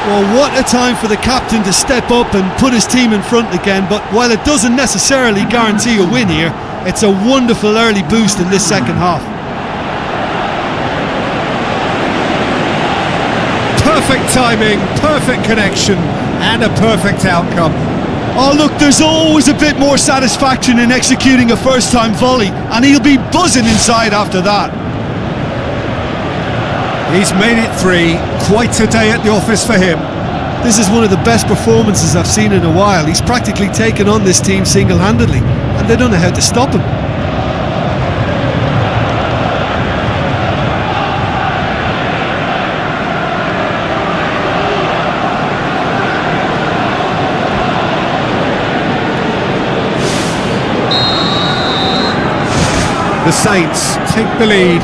Well, what a time for the captain to step up and put his team in front again. But while it doesn't necessarily guarantee a win here, it's a wonderful early boost in this second half. Perfect timing, perfect connection, and a perfect outcome. Oh look, there's always a bit more satisfaction in executing a first-time volley, and he'll be buzzing inside after that. He's made it 3, quite a day at the office for him. This is one of the best performances I've seen in a while. He's practically taken on this team single-handedly, and they don't know how to stop him. The Saints take the lead.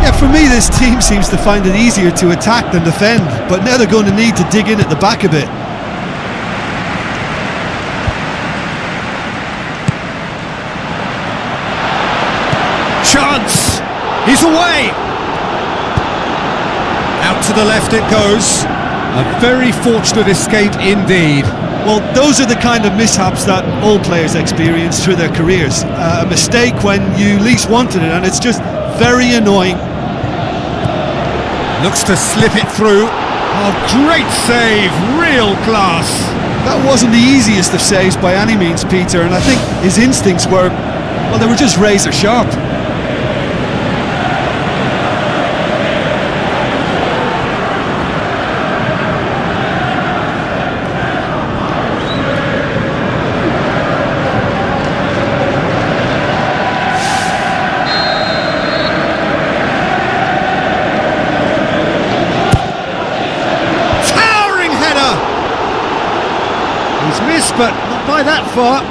Yeah, for me this team seems to find it easier to attack than defend, but now they're going to need to dig in at the back a bit. Chance! He's away! Out to the left it goes. A very fortunate escape indeed. Well, those are the kind of mishaps that all players experience through their careers. A mistake when you least wanted it, and it's just very annoying. Looks to slip it through. Oh, great save, real class. That wasn't the easiest of saves by any means, Peter, and I think his instincts were, well, they were just razor sharp. Missed, but not by that far.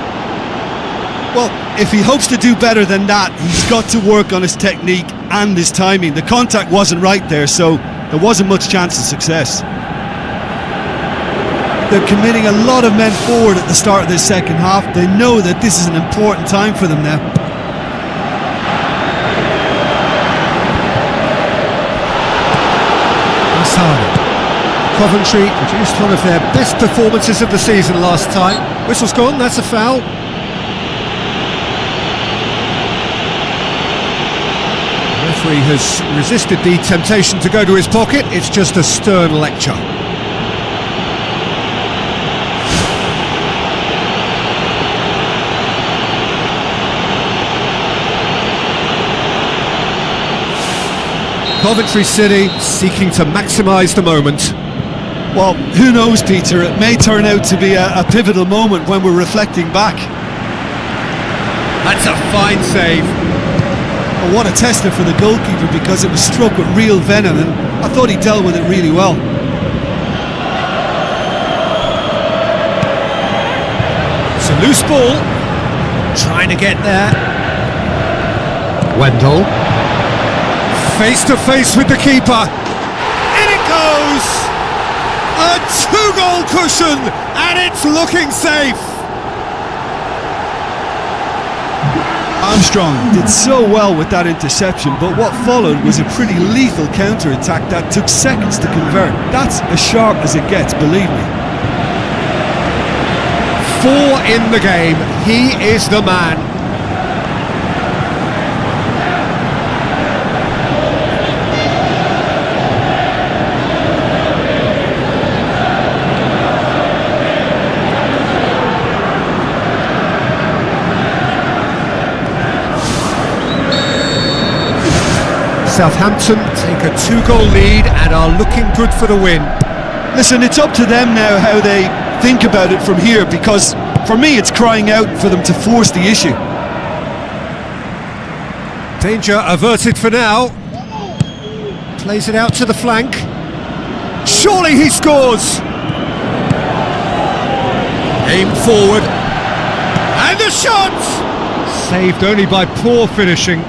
Well, if he hopes to do better than that, he's got to work on his technique and his timing. The contact wasn't right there, so there wasn't much chance of success. They're committing a lot of men forward at the start of this second half. They know that this is an important time for them now. Coventry produced one of their best performances of the season last time. Whistle's gone, that's a foul. The referee has resisted the temptation to go to his pocket. It's just a stern lecture. Coventry City seeking to maximise the moment. Well, who knows, Peter, it may turn out to be a pivotal moment when we're reflecting back. That's a fine save. Well, what a tester for the goalkeeper, because it was struck with real venom, and I thought he dealt with it really well. It's a loose ball, trying to get there. Wendell. Face to face with the keeper. In it goes! A 2-goal cushion, and it's looking safe. Armstrong did so well with that interception, but what followed was a pretty lethal counter-attack that took seconds to convert. That's as sharp as it gets, believe me. 4 in the game. He is the man. Southampton take a 2-goal lead and are looking good for the win. Listen, it's up to them now how they think about it from here, because for me it's crying out for them to force the issue. Danger averted for now. Plays it out to the flank. Surely he scores! Aimed forward. And the shot! Saved only by poor finishing.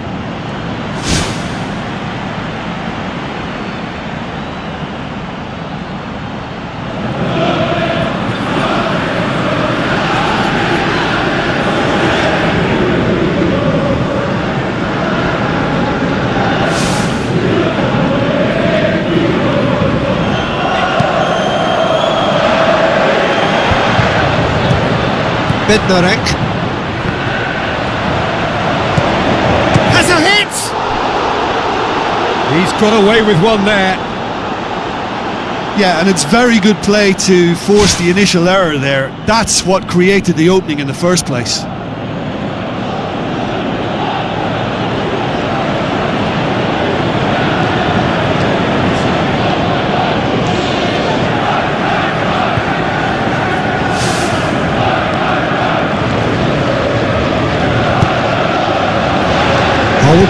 Bednarek has a hit! He's got away with one there. Yeah, and it's very good play to force the initial error there. That's what created the opening in the first place.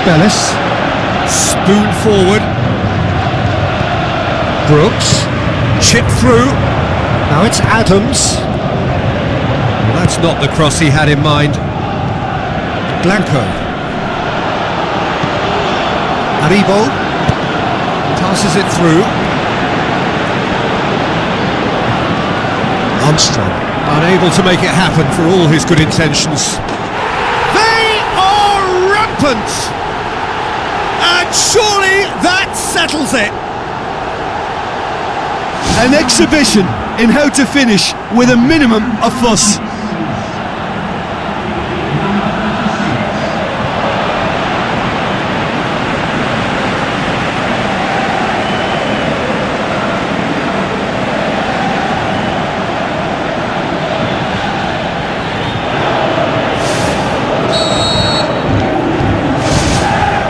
Bellis, spoon forward. Brooks, chip through. Now it's Adams. Well, that's not the cross he had in mind. Blanco. Aribo passes it through. Armstrong, unable to make it happen for all his good intentions. They are rampant! And surely that settles it! An exhibition in how to finish with a minimum of fuss.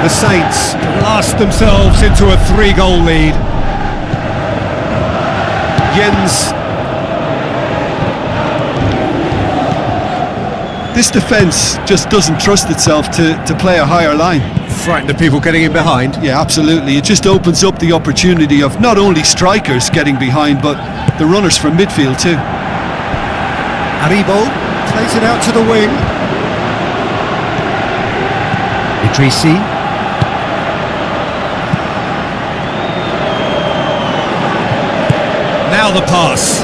The Saints blast themselves into a 3-goal lead. Jens. This defence just doesn't trust itself to play a higher line. Frightened of people getting in behind. Yeah, absolutely. It just opens up the opportunity of not only strikers getting behind, but the runners from midfield too. Aribo plays it out to the wing. Idrissi. Now the pass.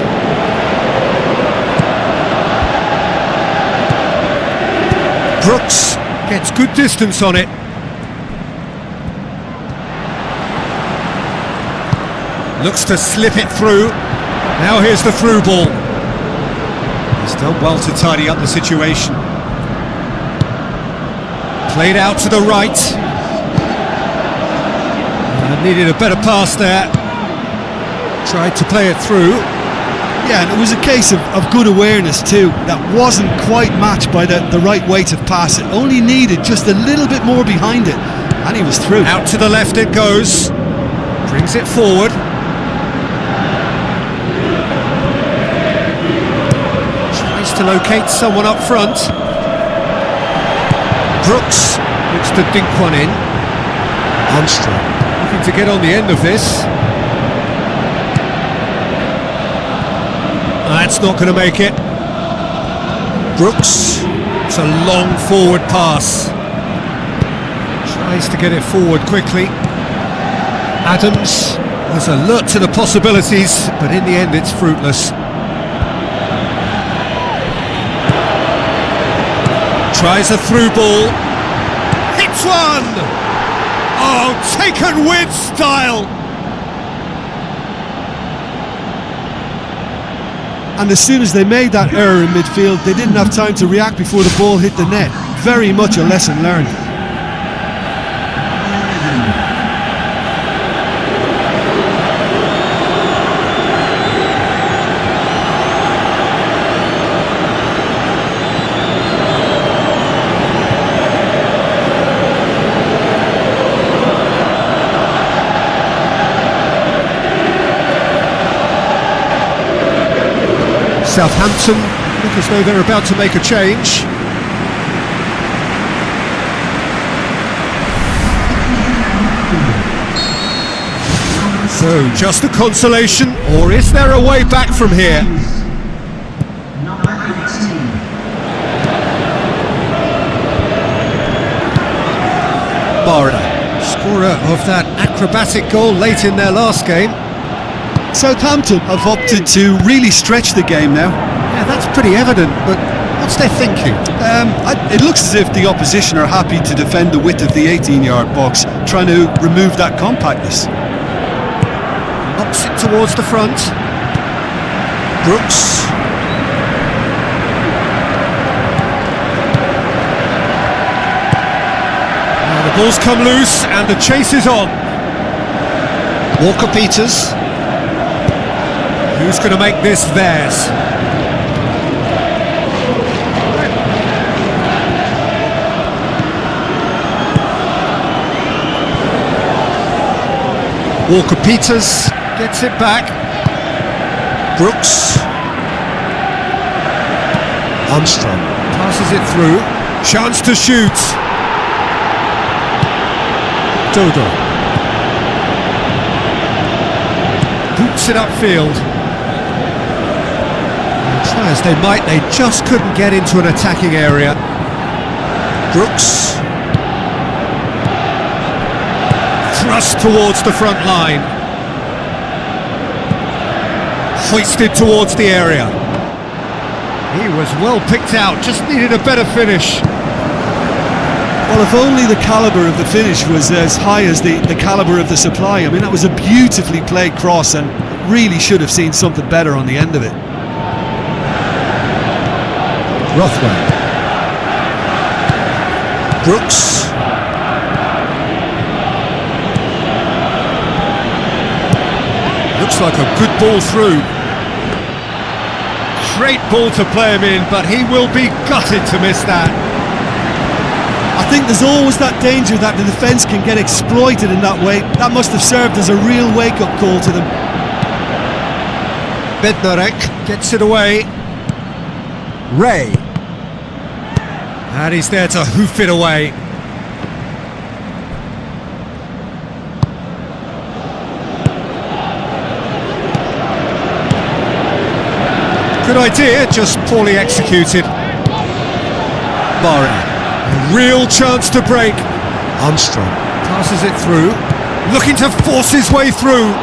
Brooks gets good distance on it. Looks to slip it through. Now here's the through ball. He's done well to tidy up the situation. Played out to the right. Needed a better pass there. Tried to play it through. Yeah, and it was a case of good awareness too. That wasn't quite matched by the right weight of pass. It only needed just a little bit more behind it, and he was through. Out to the left it goes. Brings it forward. Tries to locate someone up front. Brooks looks to dink one in. Armstrong looking to get on the end of this. That's not going to make it. Brooks, it's a long forward pass. Tries to get it forward quickly. Adams was alert to the possibilities, but in the end it's fruitless. Tries a through ball. Hits one! Oh, taken with style! And as soon as they made that error in midfield, they didn't have time to react before the ball hit the net. Very much a lesson learned. Southampton look as though they're about to make a change. So, just a consolation, or is there a way back from here? Barda, scorer of that acrobatic goal late in their last game. Southampton have opted to really stretch the game now. Yeah, that's pretty evident, but what's their thinking? It looks as if the opposition are happy to defend the width of the 18-yard box, trying to remove that compactness. Knocks it towards the front. Brooks. The ball's come loose and the chase is on. Walker-Peters. Who's going to make this theirs? Walker-Peters. Gets it back. Brooks. Armstrong. Passes it through. Chance to shoot. Dodo. Boots it upfield. Try as they might, they just couldn't get into an attacking area. Brooks. Thrust towards the front line. Hoisted towards the area. He was well picked out, just needed a better finish. Well, if only the calibre of the finish was as high as the calibre of the supply. I mean, that was a beautifully played cross and really should have seen something better on the end of it. Rothwell. Brooks. Looks like a good ball through. Great ball to play him in, but he will be gutted to miss that. I think there's always that danger that the defence can get exploited in that way. That must have served as a real wake-up call to them. Bednarek gets it away. Ray. And he's there to hoof it away. Good idea, just poorly executed. Barry. A real chance to break. Armstrong. Passes it through. Looking to force his way through.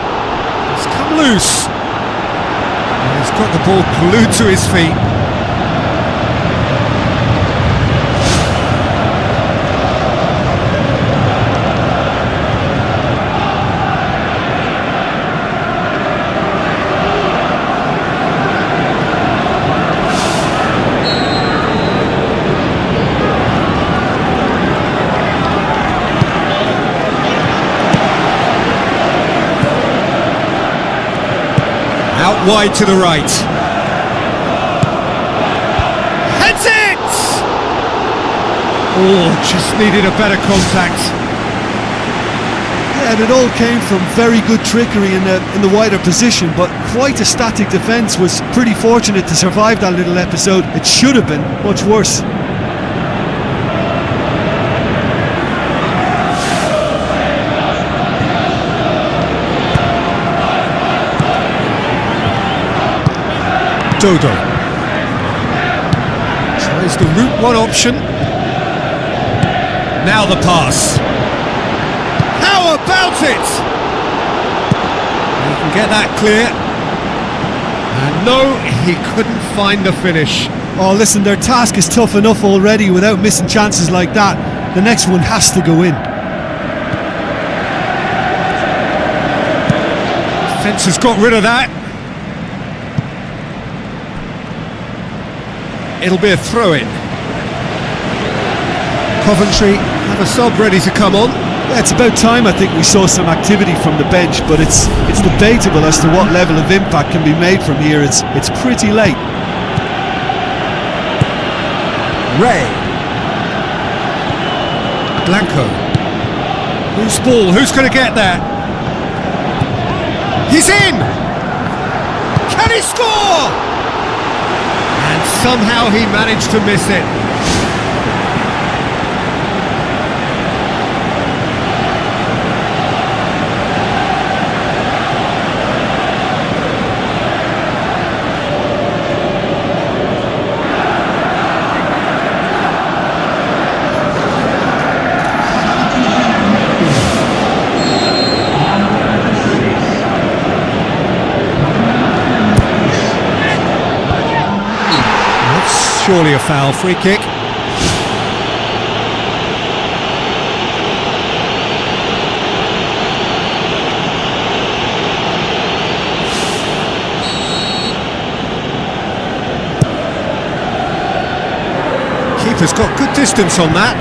It's come loose. And he's got the ball glued to his feet. Out wide to the right. Heads it! Oh, just needed a better contact. Yeah, and it all came from very good trickery in the wider position, but quite a static defence. Was pretty fortunate to survive that little episode. It should have been much worse. Dodo tries the route one option. Now the pass. How about it? He can get that clear. And no, he couldn't find the finish. Oh, listen, their task is tough enough already without missing chances like that. The next one has to go in. Defence has got rid of that. It'll be a throw-in. Coventry have a sub ready to come on. Yeah, it's about time I think we saw some activity from the bench, but it's debatable as to what level of impact can be made from here. It's pretty late. Ray. Blanco. Who's ball? Who's going to get there? He's in! Can he score? And somehow he managed to miss it. Surely a foul, free kick. Keeper's got good distance on that.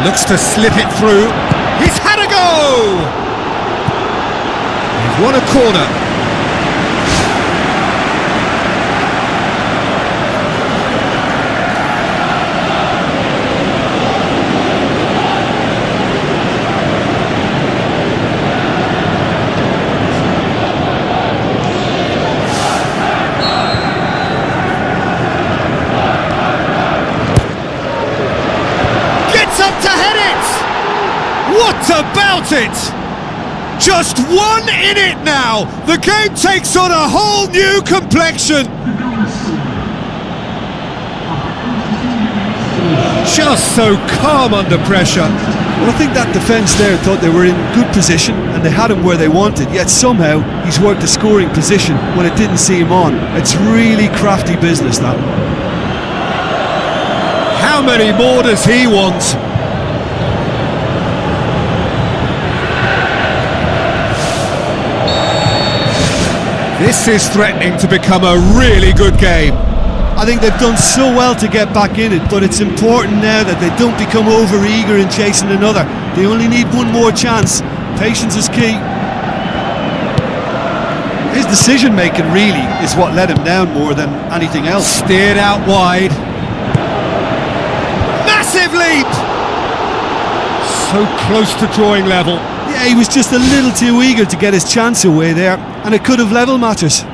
Looks to slip it through. He's had a go! He's won a corner. What about it? Just 1 in it now. The game takes on a whole new complexion. Just so calm under pressure. Well, I think that defence there thought they were in good position and they had him where they wanted, yet somehow he's worked a scoring position when it didn't see him on. It's really crafty business, that. How many more does he want? This is threatening to become a really good game. I think they've done so well to get back in it, but it's important now that they don't become over-eager in chasing another. They only need one more chance. Patience is key. His decision-making really is what let him down more than anything else. Steered out wide. Massive leap! So close to drawing level. Yeah, he was just a little too eager to get his chance away there, and it could have level matters.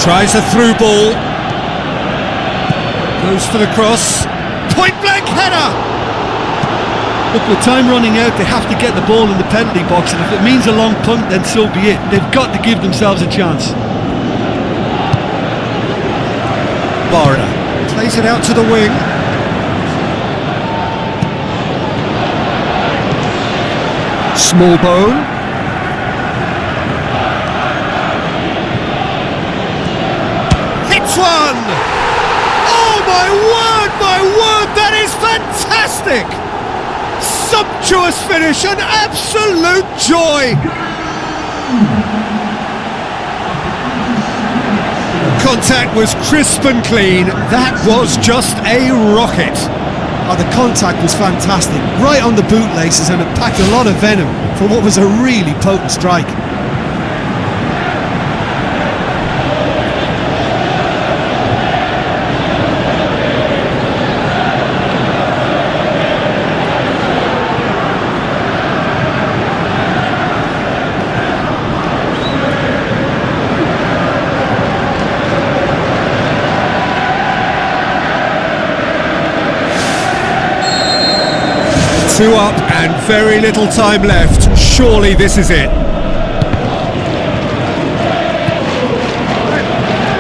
Tries a through ball. Goes for the cross. Point blank header! Look, with time running out, they have to get the ball in the penalty box, and if it means a long punt, then so be it. They've got to give themselves a chance. Barra plays it out to the wing. Smallbone. Hits one! Oh my word, that is fantastic! Sumptuous finish, an absolute joy! Contact was crisp and clean, that was just a rocket. Oh, the contact was fantastic, right on the bootlaces, and it packed a lot of venom for what was a really potent strike. Two up and very little time left. Surely this is it.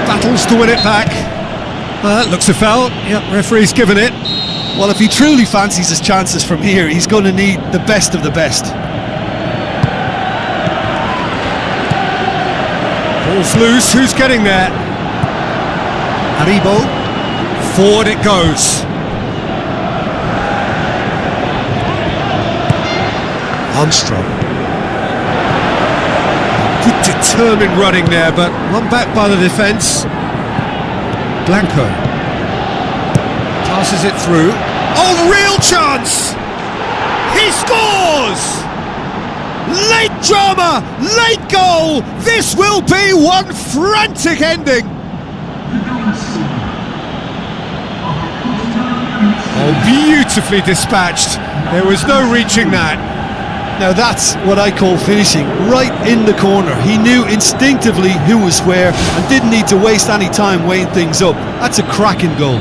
Battles to win it back. That looks a foul. Yep, referee's given it. Well, if he truly fancies his chances from here, he's going to need the best of the best. Ball's loose. Who's getting there? Haribo. Forward it goes. Armstrong. Good determined running there, but run back by the defence. Blanco passes it through. Oh, real chance! He scores! Late drama, late goal. This will be one frantic ending. Oh, beautifully dispatched. There was no reaching that. Now that's what I call finishing, right in the corner. He knew instinctively who was where and didn't need to waste any time weighing things up. That's a cracking goal.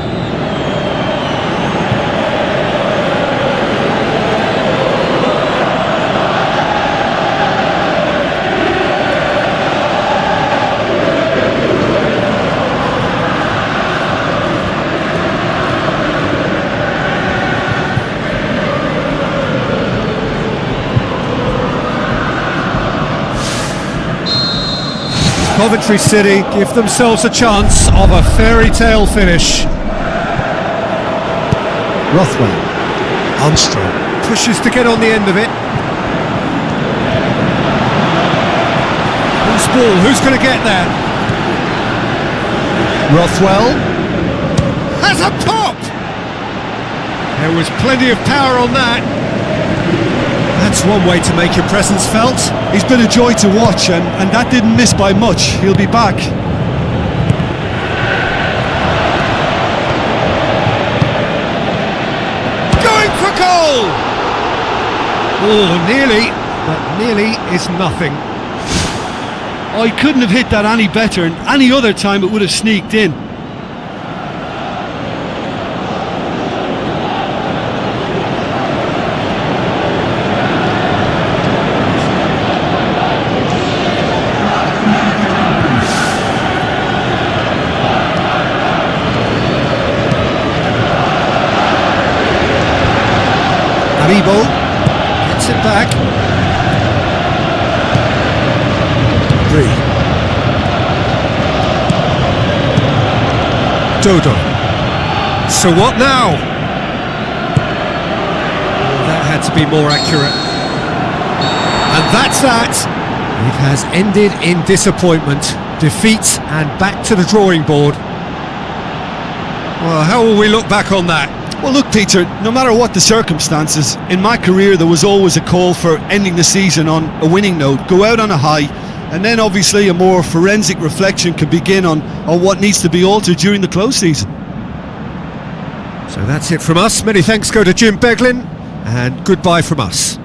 Coventry City give themselves a chance of a fairy tale finish. Rothwell, Armstrong. Pushes to get on the end of it. Who's ball? Who's going to get there? Rothwell, Has a pop! There was plenty of power on that. That's one way to make your presence felt. he's been a joy to watch, and that didn't miss by much. He'll be back. Going for goal! Oh, nearly, but nearly is nothing. Oh, he couldn't have hit that any better, and any other time it would have sneaked in. Aribo gets it back. Dodo. So what now? Oh, that had to be more accurate. And that's that. It has ended in disappointment, defeat, and back to the drawing board. Well, how will we look back on that? Well, look, Peter, no matter what the circumstances, in my career there was always a call for ending the season on a winning note, go out on a high, and then obviously a more forensic reflection can begin on what needs to be altered during the close season. So that's it from us. Many thanks go to Jim Beglin, and goodbye from us.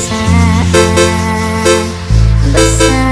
Saat besar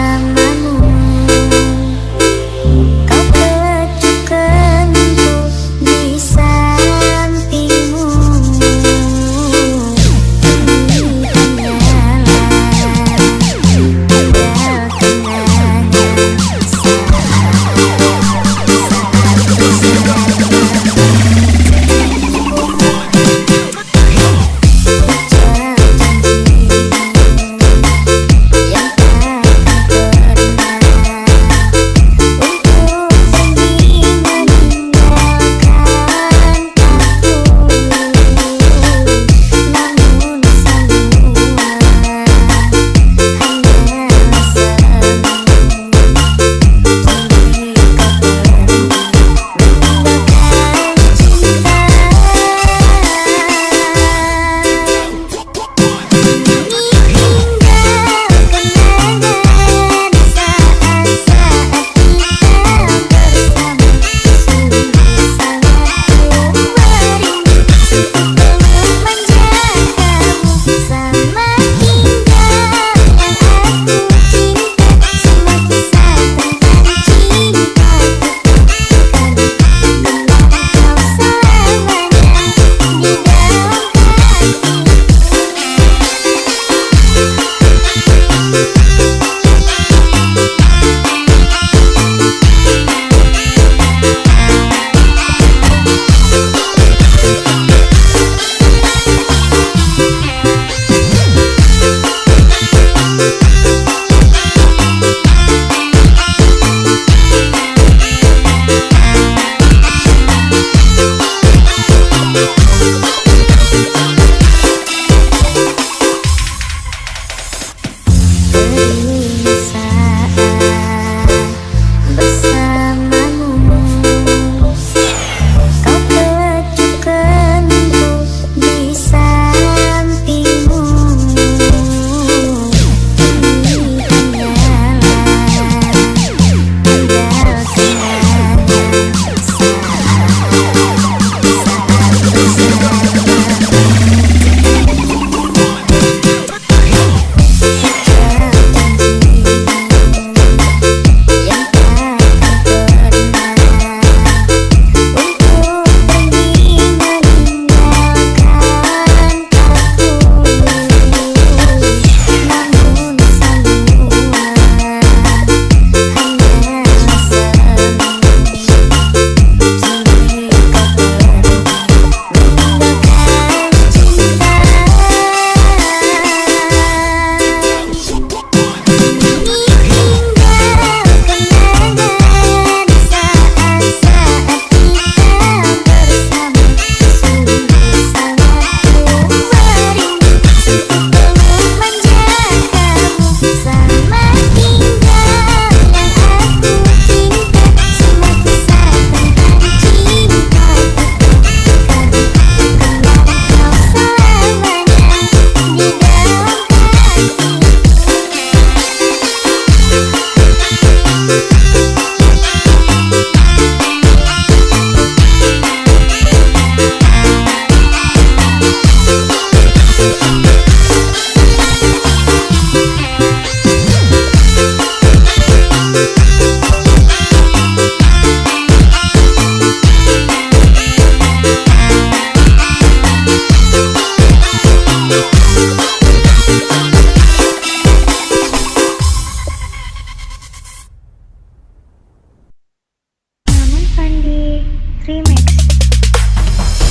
Remix.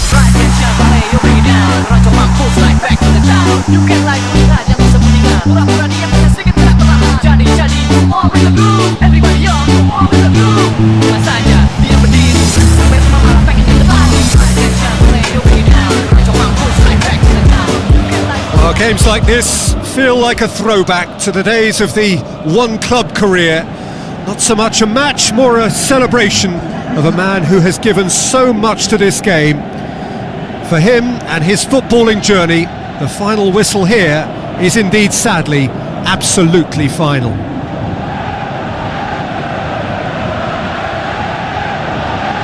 Right attention, balai, you bring it down. Rancu mampu slide back to the town. You can like melihat yang sembunyikan. Pura-pura diam dan sedikit gerak perlahan. Jadi, all in the groove. Everybody young, all in the groove. Dengan saja dia berdiri sampai semua malah pengen ditebani. Right attention, balai, you bring it down. Rancu mampu slide back to the town. You can like. Well, games like this feel like a throwback to the days of the one-club career. Not so much a match, more a celebration of a man who has given so much to this game. For him and his footballing journey, the final whistle here is indeed, sadly, absolutely final.